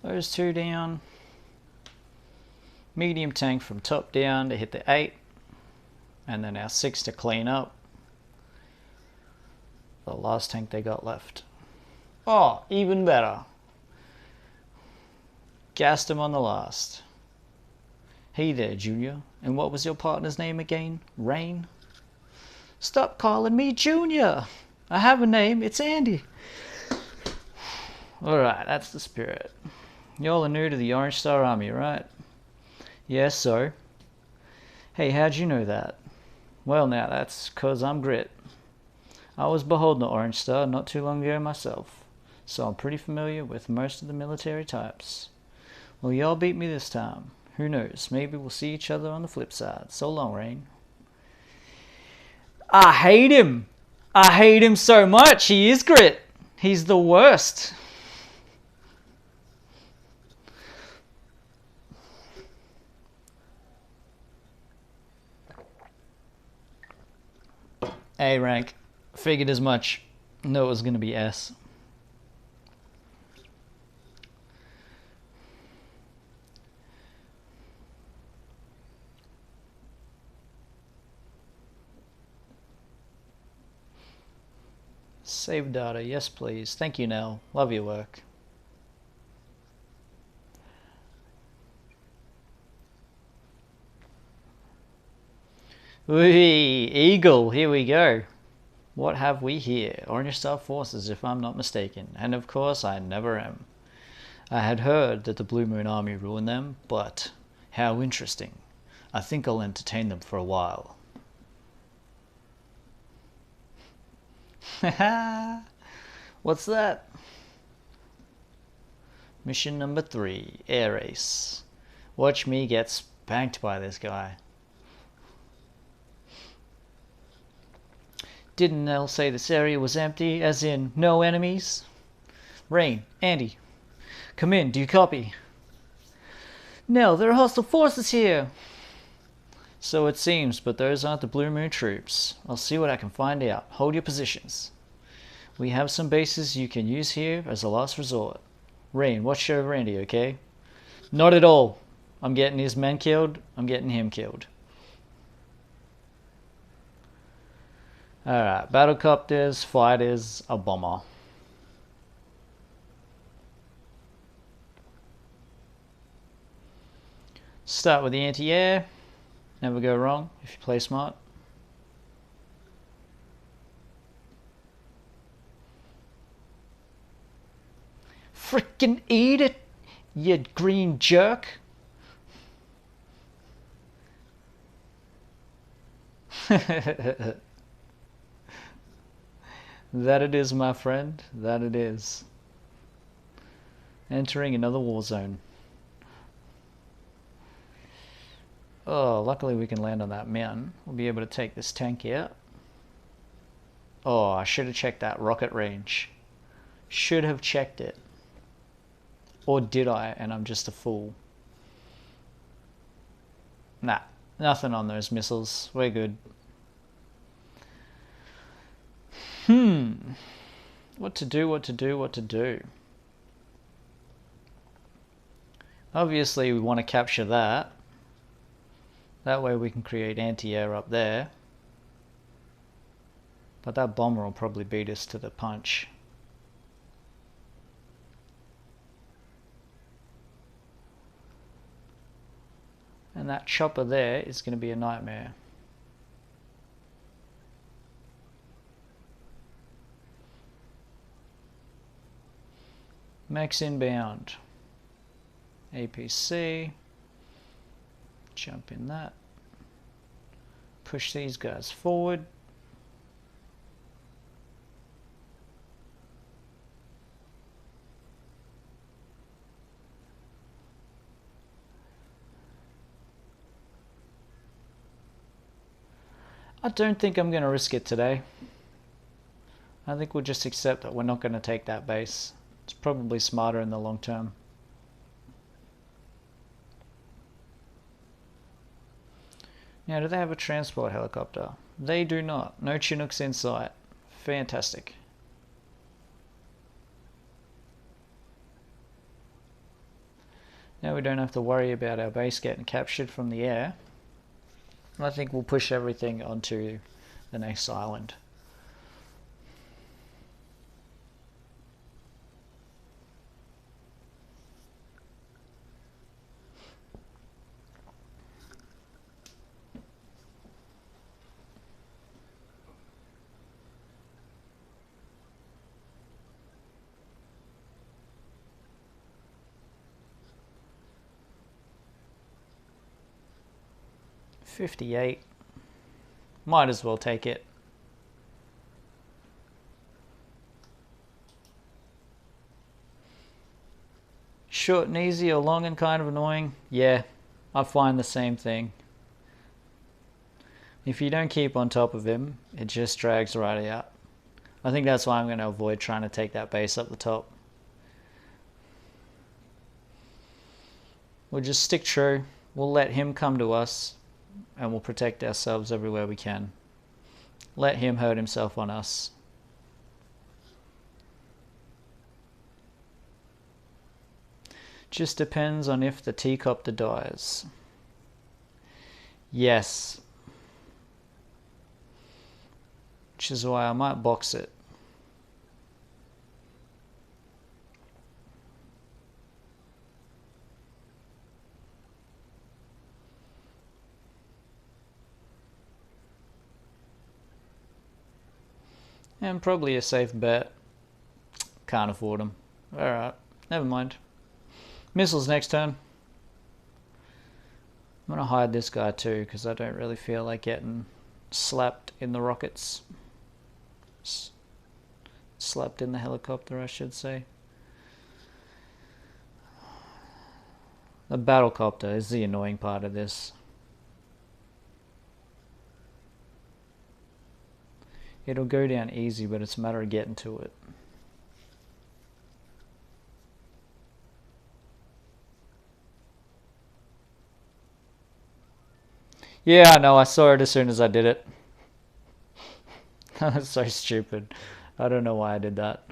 Those two down. Medium tank from top down to hit the 8. And then our 6 to clean up the last tank they got left. Oh, even better. Gassed him on the last. Hey there, Junior. And what was your partner's name again? Rayne? Stop calling me Junior. I have a name. It's Andy. Alright, that's the spirit. Y'all are new to the Orange Star Army, right? Yes, so. Hey, how'd you know that? Well, now, that's 'cause I'm Grit. I was beholden to Orange Star not too long ago myself, so I'm pretty familiar with most of the military types. Well, y'all beat me this time. Who knows, maybe we'll see each other on the flip side. So long, Rayne. I hate him! I hate him so much! He is Grit! He's the worst! A rank. Figured as much. Knew it was going to be S. Save data. Yes, please. Thank you, Nell. Love your work. Whee! Eagle. Here we go. What have we here? Orange Star forces, if I'm not mistaken. And of course, I never am. I had heard that the Blue Moon Army ruined them, but how interesting. I think I'll entertain them for a while. Haha! What's that? Mission number 3, air race. Watch me get spanked by this guy. Didn't Nell say this area was empty, as in no enemies? Rain, Andy, come in, do you copy? Nell, there are hostile forces here! So it seems, but those aren't the Blue Moon troops. I'll see what I can find out. Hold your positions. We have some bases you can use here as a last resort. Rain, watch over Randy, okay? Not at all. I'm getting his men killed. I'm getting him killed. Alright, battlecopters, fighters, a bomber. Start with the anti-air. Never go wrong if you play smart. Frickin' eat it, you green jerk. That it is, my friend. That it is. Entering another war zone. Oh, luckily we can land on that mountain. We'll be able to take this tank out. Oh, I should have checked that rocket range. Should have checked it. Or did I, and I'm just a fool? Nah, nothing on those missiles. We're good. What to do? Obviously we want to capture that. That way we can create anti-air up there. But that bomber will probably beat us to the punch. And that chopper there is going to be a nightmare. Max inbound. APC. Jump in that. Push these guys forward. I don't think I'm going to risk it today. I think we'll just accept that we're not going to take that base. It's probably smarter in the long term. Now, do they have a transport helicopter? They do not. No Chinooks in sight. Fantastic. Now we don't have to worry about our base getting captured from the air. I think we'll push everything onto the next island. $58. Might as well take it. Short and easy or long and kind of annoying? Yeah, I find the same thing. If you don't keep on top of him, it just drags right out. I think that's why I'm going to avoid trying to take that base up the top. We'll just stick true. We'll let him come to us. And we'll protect ourselves everywhere we can. Let him hurt himself on us. Just depends on if the T-copter dies. Yes. Which is why I might box it. And probably a safe bet. Can't afford them. Alright, never mind. Missiles next turn. I'm going to hide this guy too because I don't really feel like getting slapped in the rockets. Slapped in the helicopter, I should say. The battlecopter is the annoying part of this. It'll go down easy, but it's a matter of getting to it. Yeah, I know, I saw it as soon as I did it. That's so stupid. I don't know why I did that.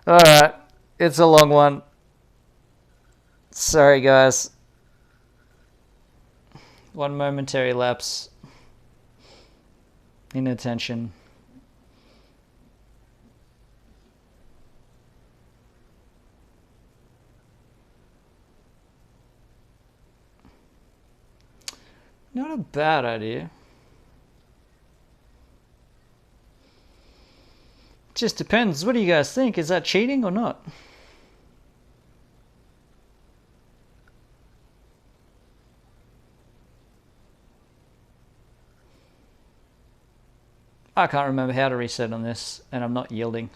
Alright, it's a long one. Sorry guys. One momentary lapse. Inattention. Not a bad idea. Just depends. What do you guys think? Is that cheating or not? I can't remember how to reset on this, and I'm not yielding.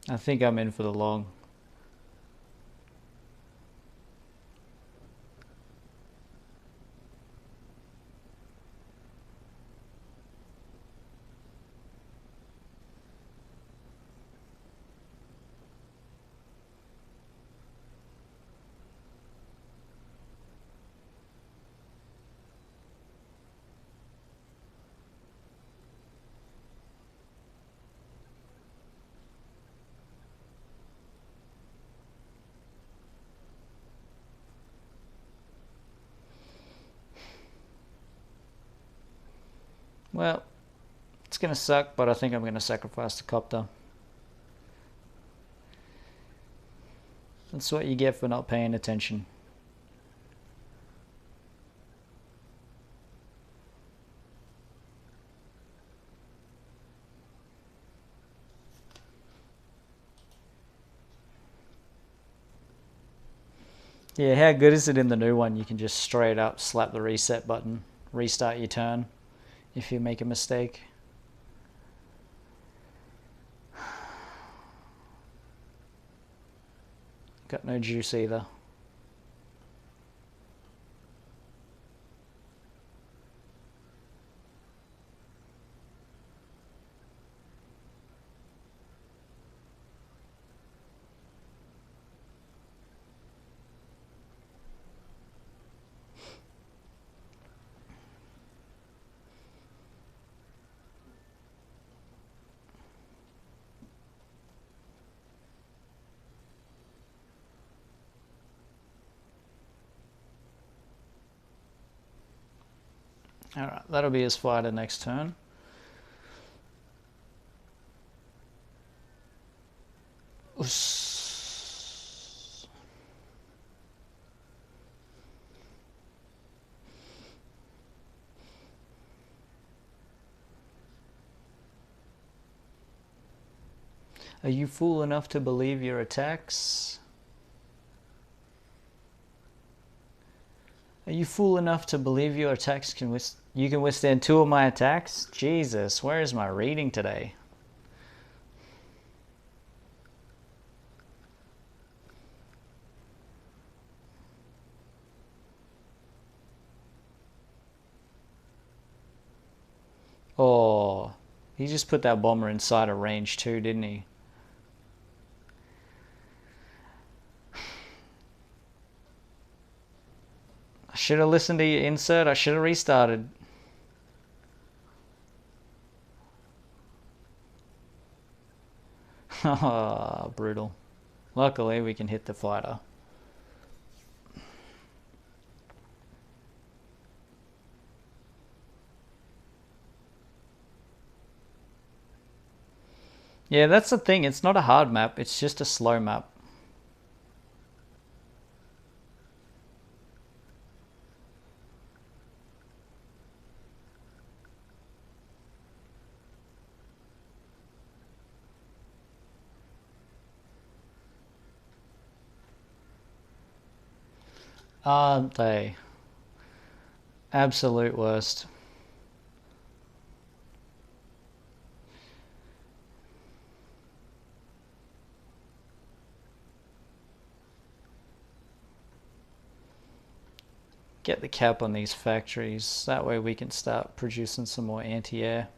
I think I'm in for the long. Well, it's going to suck, but I think I'm going to sacrifice the copter. That's what you get for not paying attention. Yeah, how good is it in the new one? You can just straight up slap the reset button, restart your turn if you make a mistake. Got no juice either. Alright, that'll be his fighter next turn. Are you fool enough to believe your attacks? Are you fool enough to believe your attacks you can withstand 2 of my attacks? Jesus, where is my reading today? Oh, he just put that bomber inside of range too, didn't he? I should have listened to your insert. I should have restarted. Brutal. Luckily, we can hit the fighter. Yeah, that's the thing. It's not a hard map. It's just a slow map. Aren't they? Absolute worst. Get the cap on these factories. That way we can start producing some more anti-air.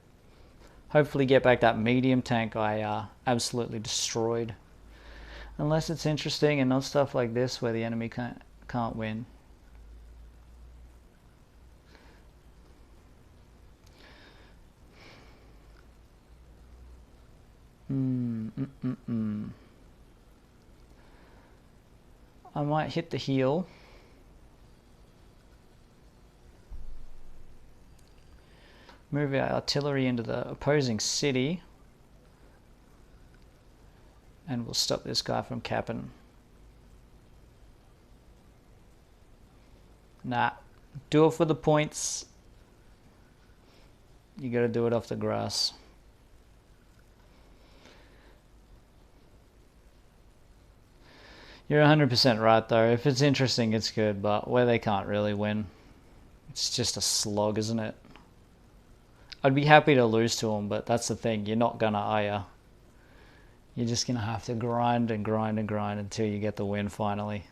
Hopefully get back that medium tank I absolutely destroyed. Unless it's interesting and not stuff like this where the enemy can't win. I might hit the heel. Move our artillery into the opposing city. And we'll stop this guy from capping. Nah. Do it for the points. You gotta do it off the grass. You're 100% right though. If it's interesting, it's good, but where they can't really win, it's just a slog, isn't it? I'd be happy to lose to them, but that's the thing. You're not gonna, are ya? You're just gonna have to grind and grind and grind until you get the win finally.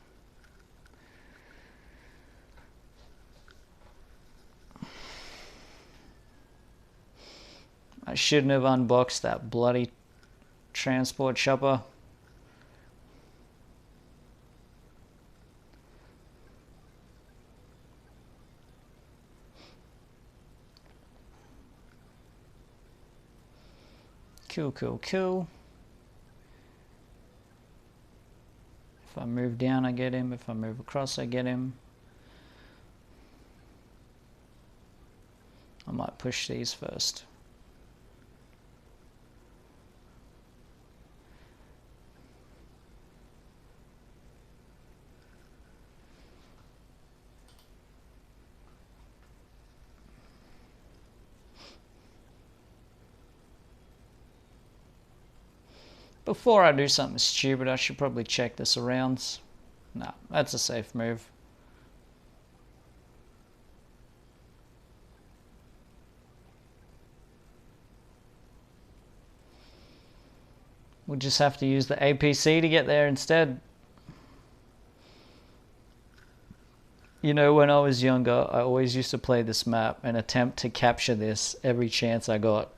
I shouldn't have unboxed that bloody transport chopper. Cool, cool, cool. If I move down, I get him. If I move across, I get him. I might push these first. Before I do something stupid, I should probably check the surrounds. No, that's a safe move. We'll just have to use the APC to get there instead. You know, when I was younger, I always used to play this map and attempt to capture this every chance I got.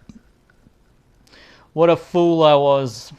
What a fool I was.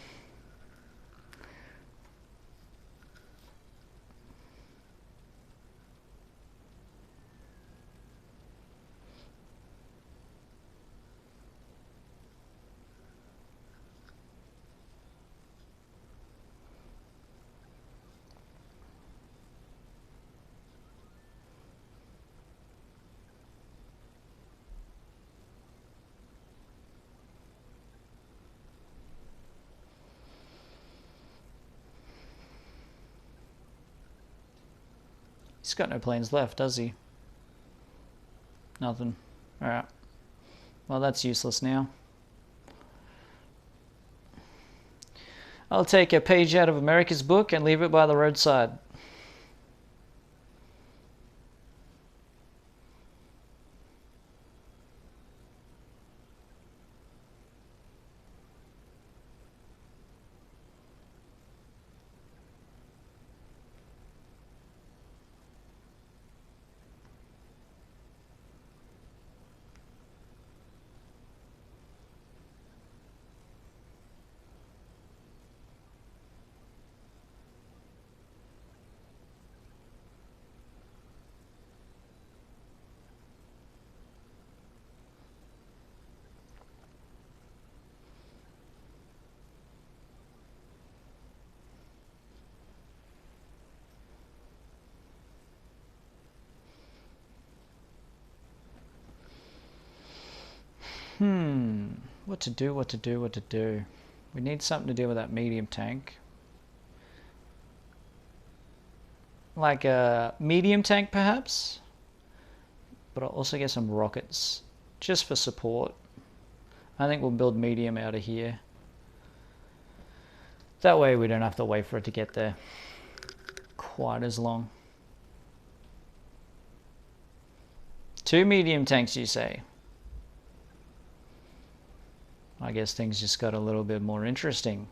He's got no planes left, does he? Nothing. Alright. Well, that's useless now. I'll take a page out of America's book and leave it by the roadside. What to do, what to do, what to do. We need something to deal with that medium tank. Like a medium tank perhaps? But I'll also get some rockets just for support. I think we'll build medium out of here. That way we don't have to wait for it to get there quite as long. 2 medium tanks, you say? I guess things just got a little bit more interesting.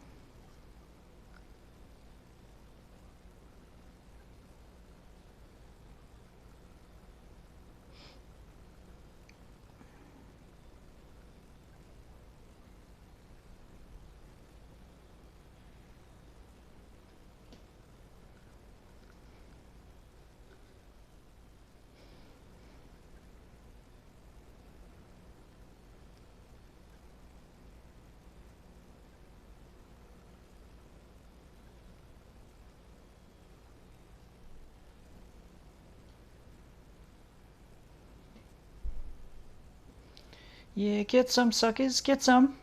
Yeah, get some, suckers, get some.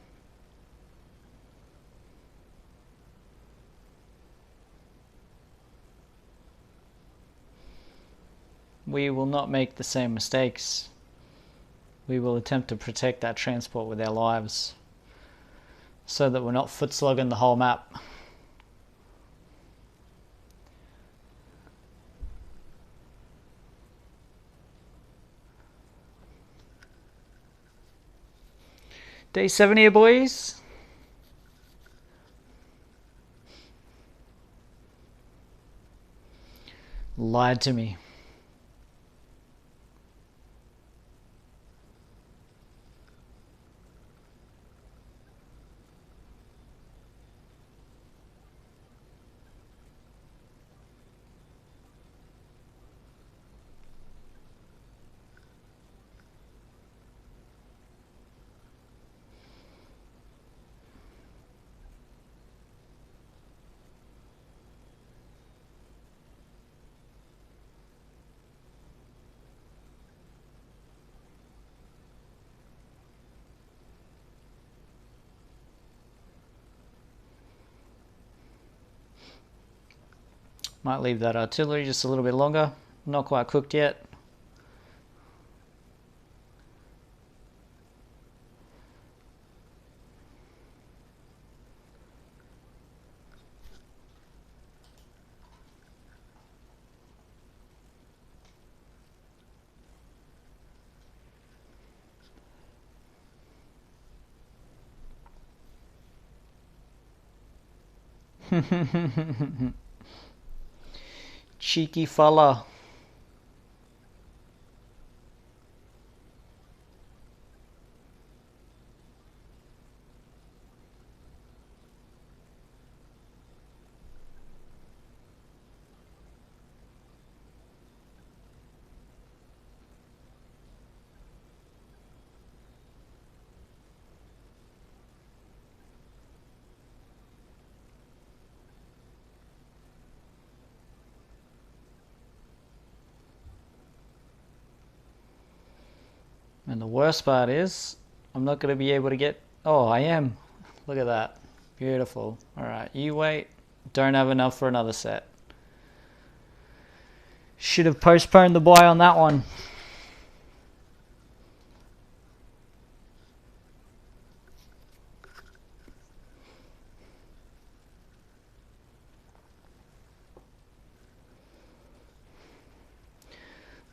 We will not make the same mistakes. We will attempt to protect that transport with our lives so that we're not foot slogging the whole map. Day 7 here, boys. Lied to me. Might leave that artillery just a little bit longer. Not quite cooked yet. Cheeky fella. And the worst part is, I'm not going to be able to get... Oh, I am. Look at that. Beautiful. Alright, you wait. Don't have enough for another set. Should have postponed the buy on that one.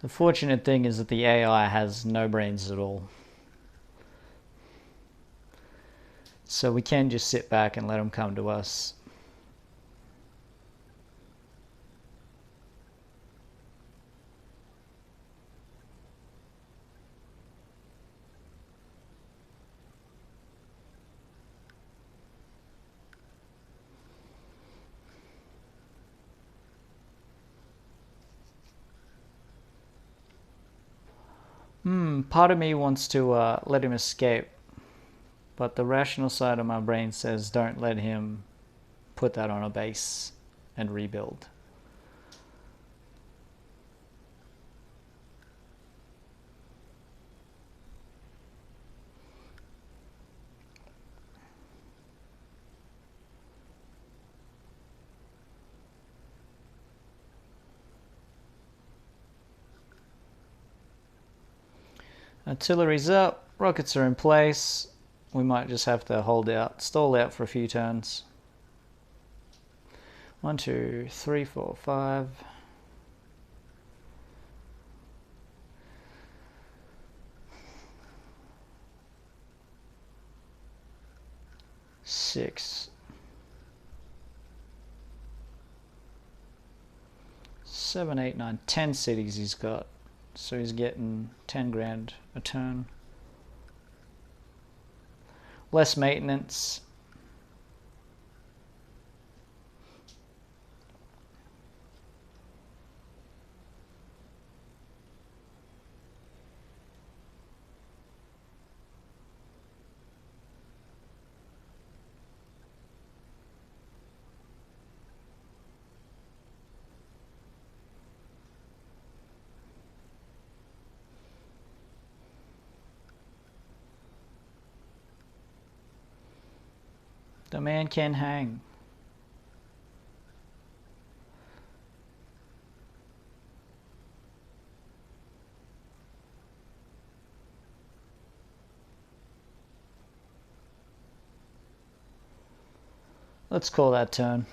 The fortunate thing is that the AI has no brains at all. So we can just sit back and let them come to us. Part of me wants to let him escape, but the rational side of my brain says don't let him put that on a base and rebuild. Artillery's up, rockets are in place. We might just have to hold out, stall out for a few turns. 1, 2, 3, 4, 5. 6. 7, 8, 9, 10 cities he's got. So he's getting 10 grand a turn. Less maintenance. The man can hang. Let's call that turn.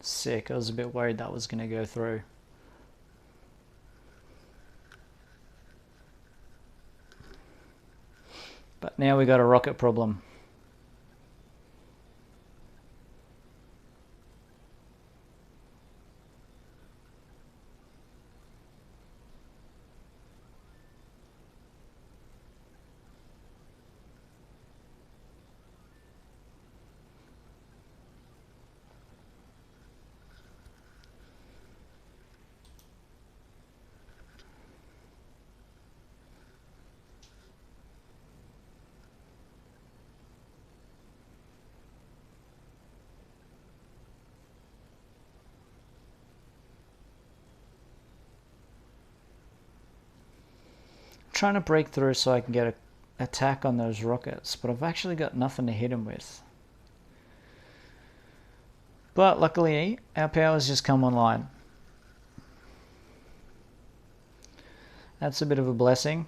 Sick. I was a bit worried that was going to go through. But now we got a rocket problem. Trying to break through so I can get an attack on those rockets, but I've actually got nothing to hit him with. But luckily our power's just come online. That's a bit of a blessing.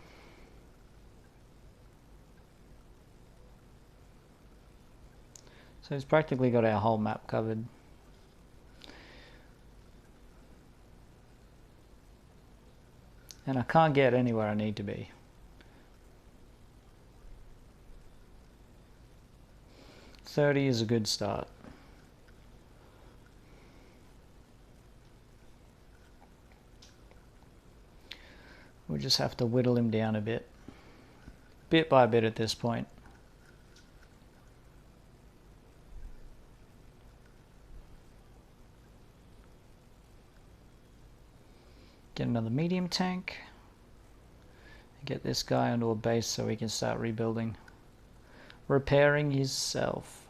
So he's practically got our whole map covered. And I can't get anywhere I need to be. $30 is a good start. We just have to whittle him down a bit by bit at this point. Get another medium tank. Get this guy onto a base so he can start rebuilding. Repairing himself.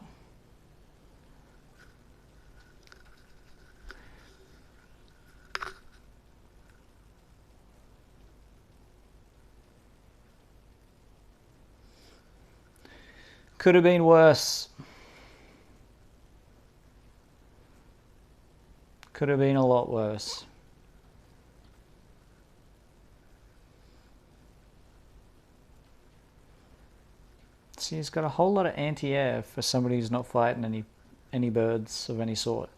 Could have been worse. Could have been a lot worse. See, he's got a whole lot of anti-air for somebody who's not fighting any birds of any sort.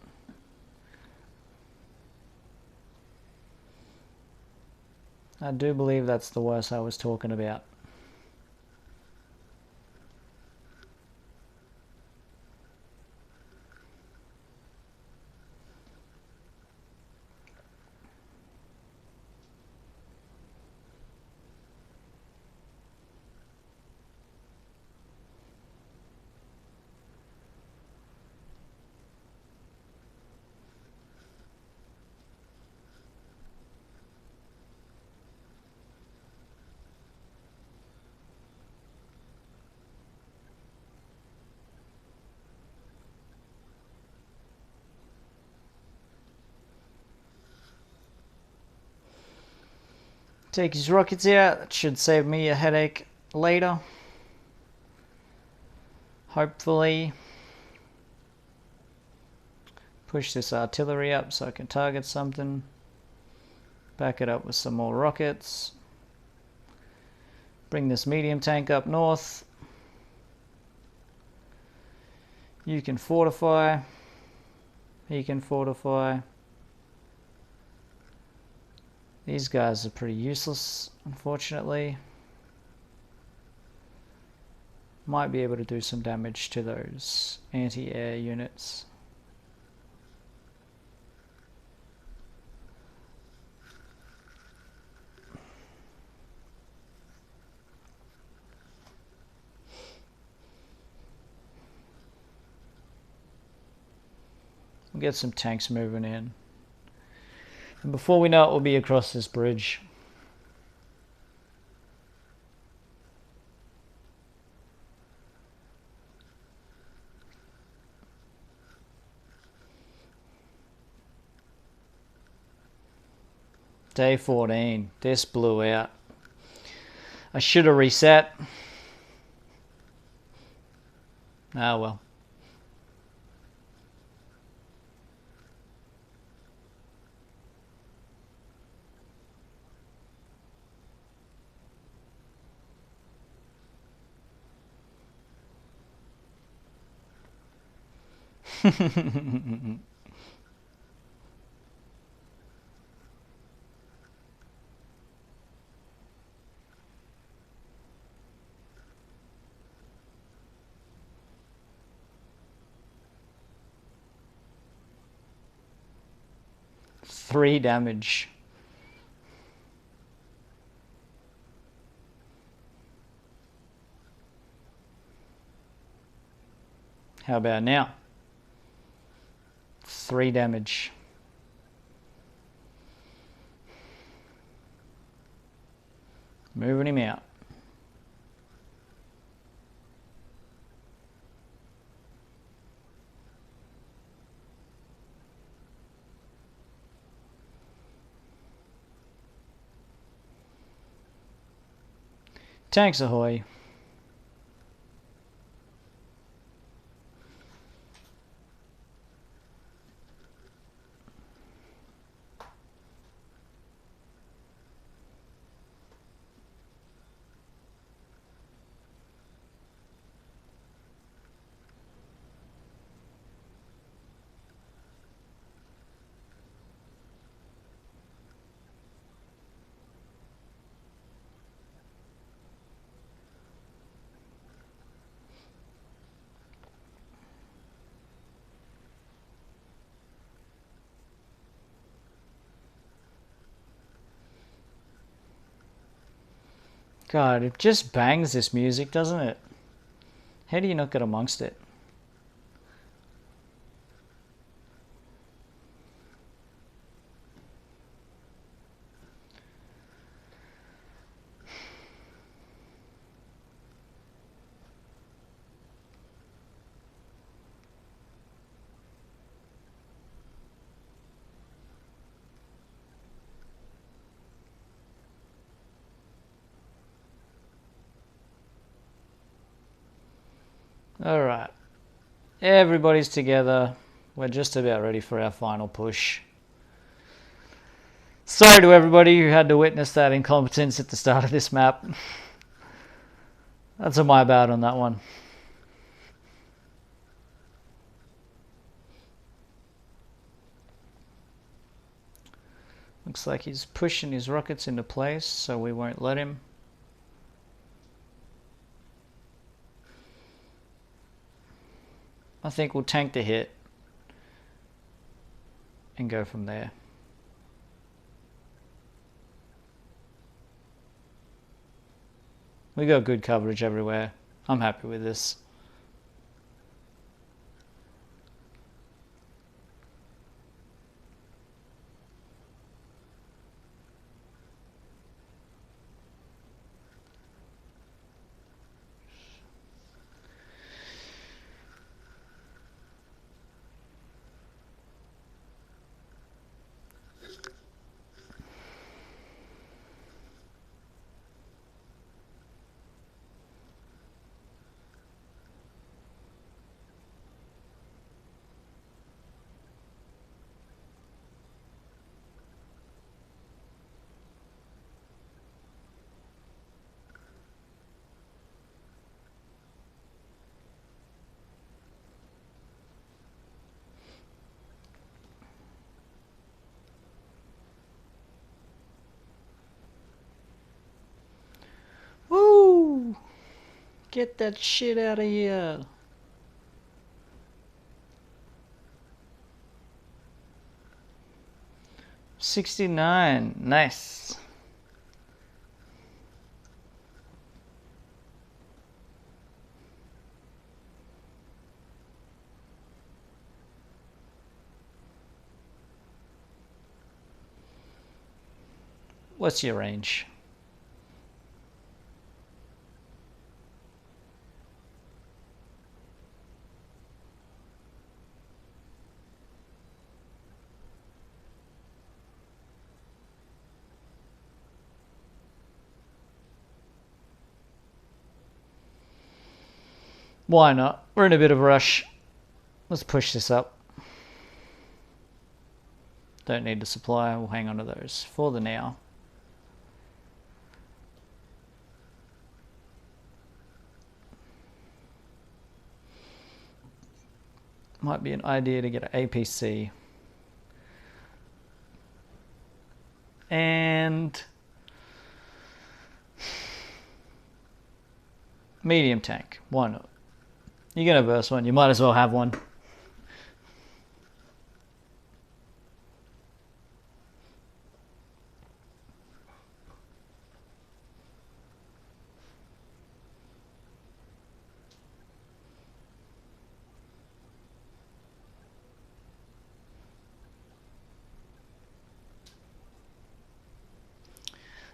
I do believe that's the worst I was talking about. Take his rockets out. That should save me a headache later. Hopefully. Push this artillery up so I can target something. Back it up with some more rockets. Bring this medium tank up north. You can fortify. He can fortify. These guys are pretty useless, unfortunately. Might be able to do some damage to those anti-air units. We'll get some tanks moving in. And before we know it, we'll be across this bridge. Day 14. This blew out. I should have reset. Ah well. Three damage. How about now? 3 damage. Moving him out. Tanks ahoy. God, it just bangs, this music, doesn't it? How do you not get amongst it? Alright, everybody's together. We're just about ready for our final push. Sorry to everybody who had to witness that incompetence at the start of this map. That's my bad on that one. Looks like he's pushing his rockets into place, so we won't let him. I think we'll tank the hit and go from there. We got good coverage everywhere. I'm happy with this. Get that shit out of here. $69. Nice. What's your range? Why not? We're in a bit of a rush. Let's push this up. Don't need to supply. We'll hang on to those for the now. Might be an idea to get an APC. And medium tank. Why not? You're going to burst one. You might as well have one.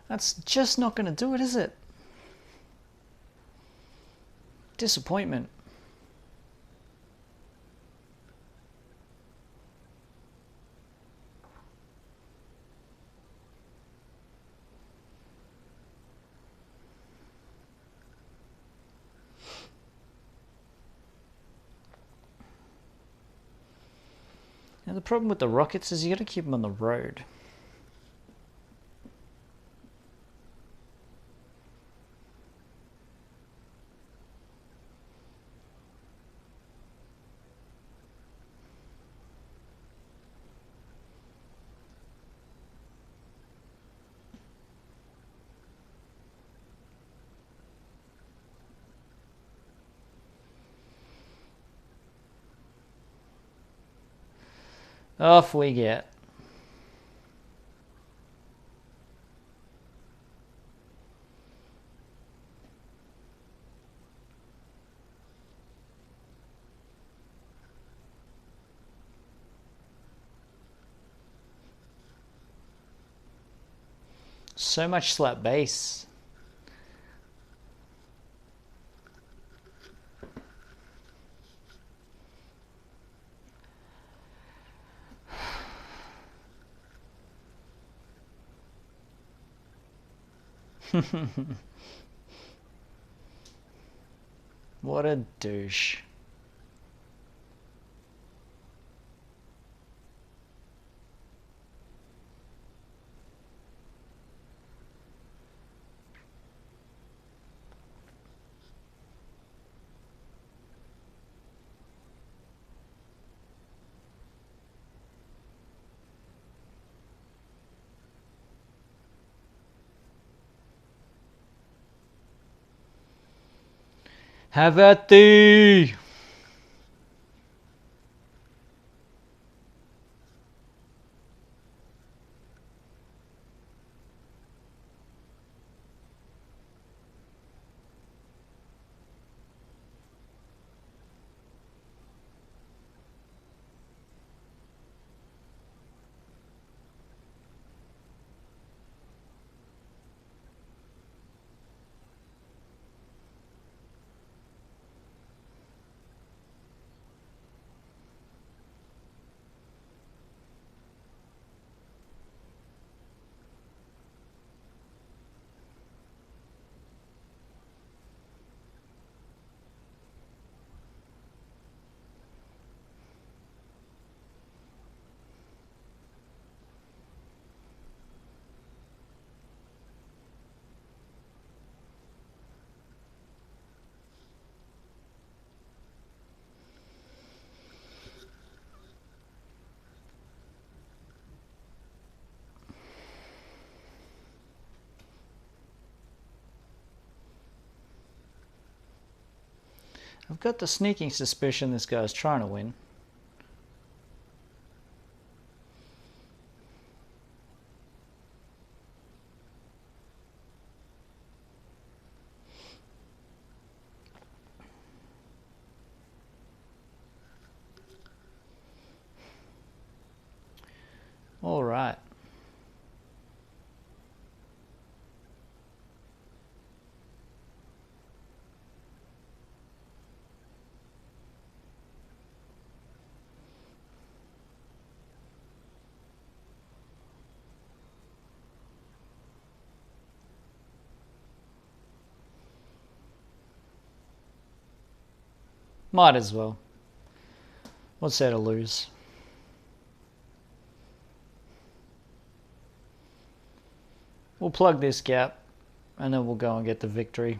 That's just not going to do it, is it? Disappointment. Now the problem with the rockets is you got to keep them on the road. Off we get. So much slap base. What a douche. Have at thee! I've got the sneaking suspicion this guy's trying to win. All right. Might as well. What's there to lose? We'll plug this gap and then we'll go and get the victory.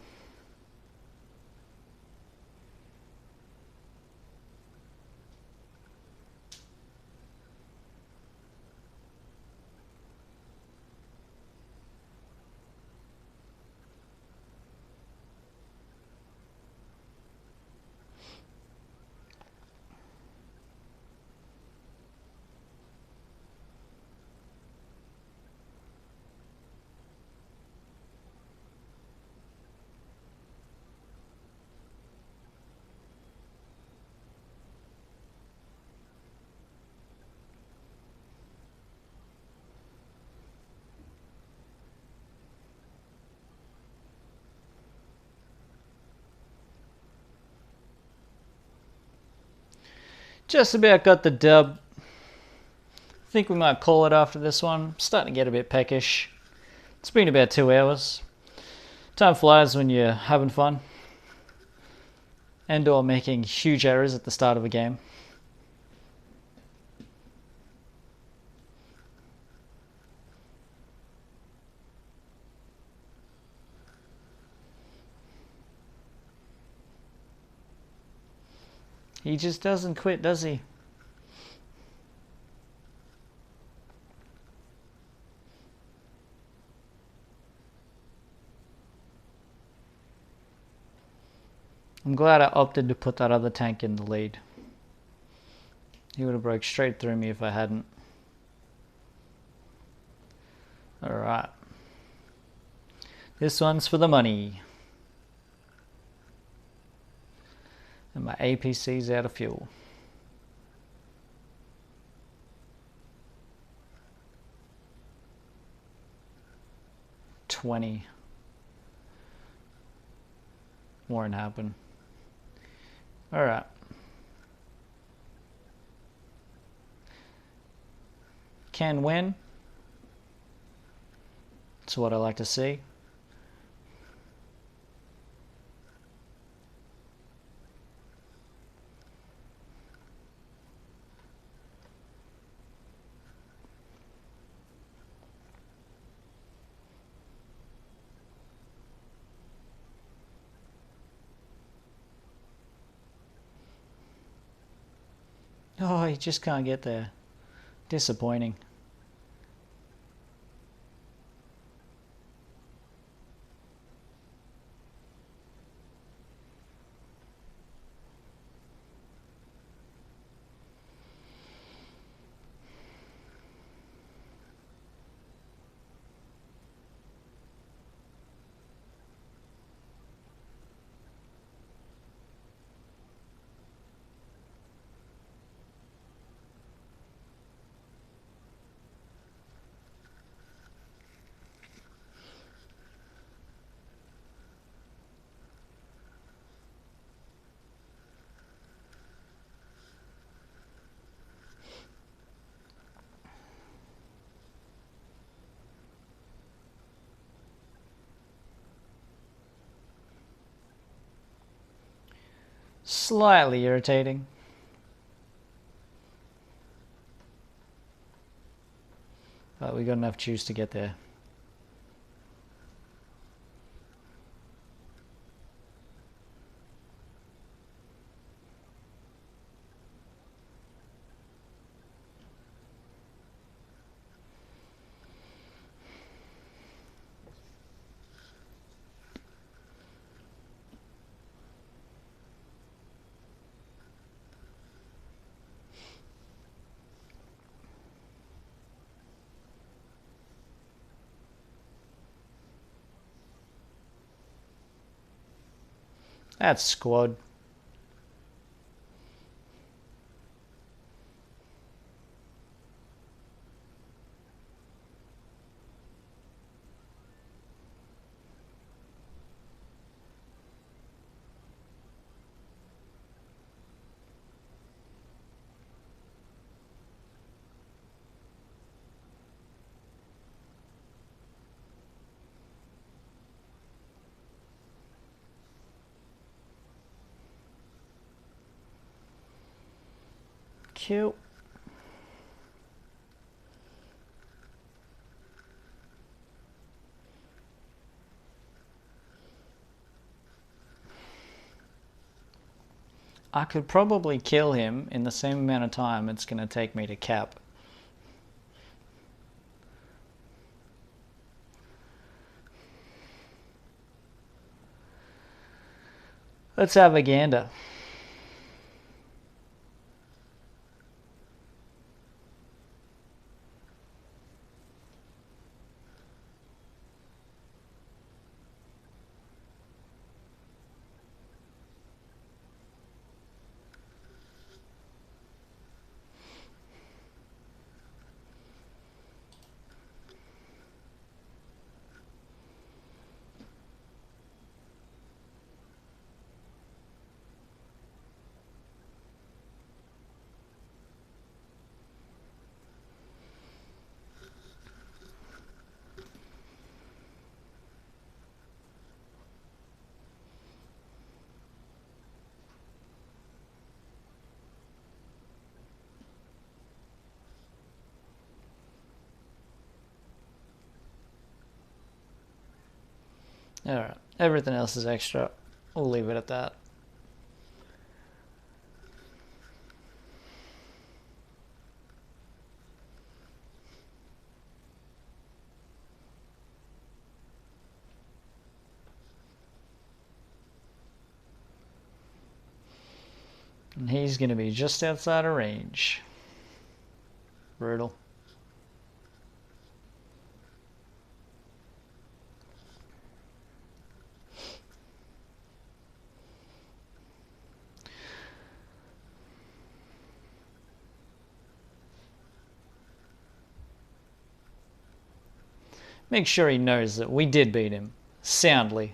Just about got the dub. I think we might call it after this one. I'm starting to get a bit peckish. It's been about 2 hours. Time flies when you're having fun. And or making huge errors at the start of a game. He just doesn't quit, does he? I'm glad I opted to put that other tank in the lead. He would have broke straight through me if I hadn't. Alright. This one's for the money. And my APC's out of fuel. $20. Won't happen. Alright. Can win. That's what I like to see. Oh, he just can't get there. Disappointing. Slightly irritating. But we got enough juice to get there. That's squad. Cute. I could probably kill him in the same amount of time it's going to take me to cap. Let's have a gander. Alright, everything else is extra. We'll leave it at that. And he's going to be just outside of range. Brutal. Make sure he knows that we did beat him soundly.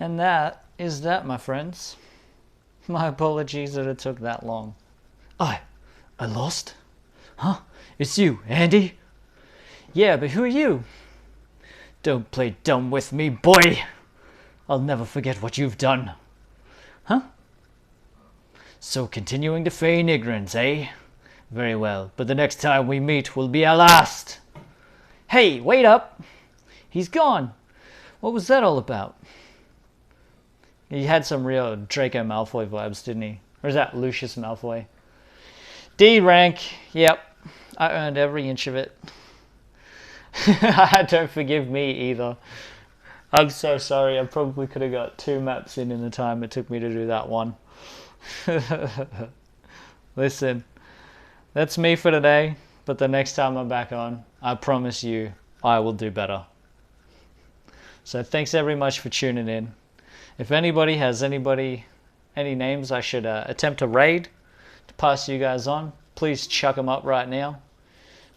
And that is that, my friends. My apologies that it took that long. I lost? Huh? It's you, Andy? Yeah, but who are you? Don't play dumb with me, boy! I'll never forget what you've done. Huh? So continuing to feign ignorance, eh? Very well, but the next time we meet will be our last. Hey, wait up! He's gone. What was that all about? He had some real Draco Malfoy vibes, didn't he? Or is that Lucius Malfoy? D rank. Yep. I earned every inch of it. Don't forgive me either. I'm so sorry. I probably could have got 2 maps in the time it took me to do that one. Listen, that's me for today. But the next time I'm back on, I promise you, I will do better. So thanks very much for tuning in. If anybody has any names I should attempt to raid to pass you guys on, please chuck them up right now,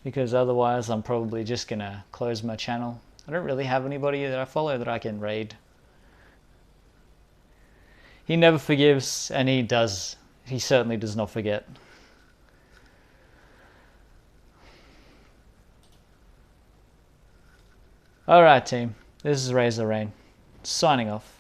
because otherwise I'm probably just gonna close my channel. I don't really have anybody that I follow that I can raid. He never forgives, and he certainly does not forget. Alright team, this is RazerRayne, signing off.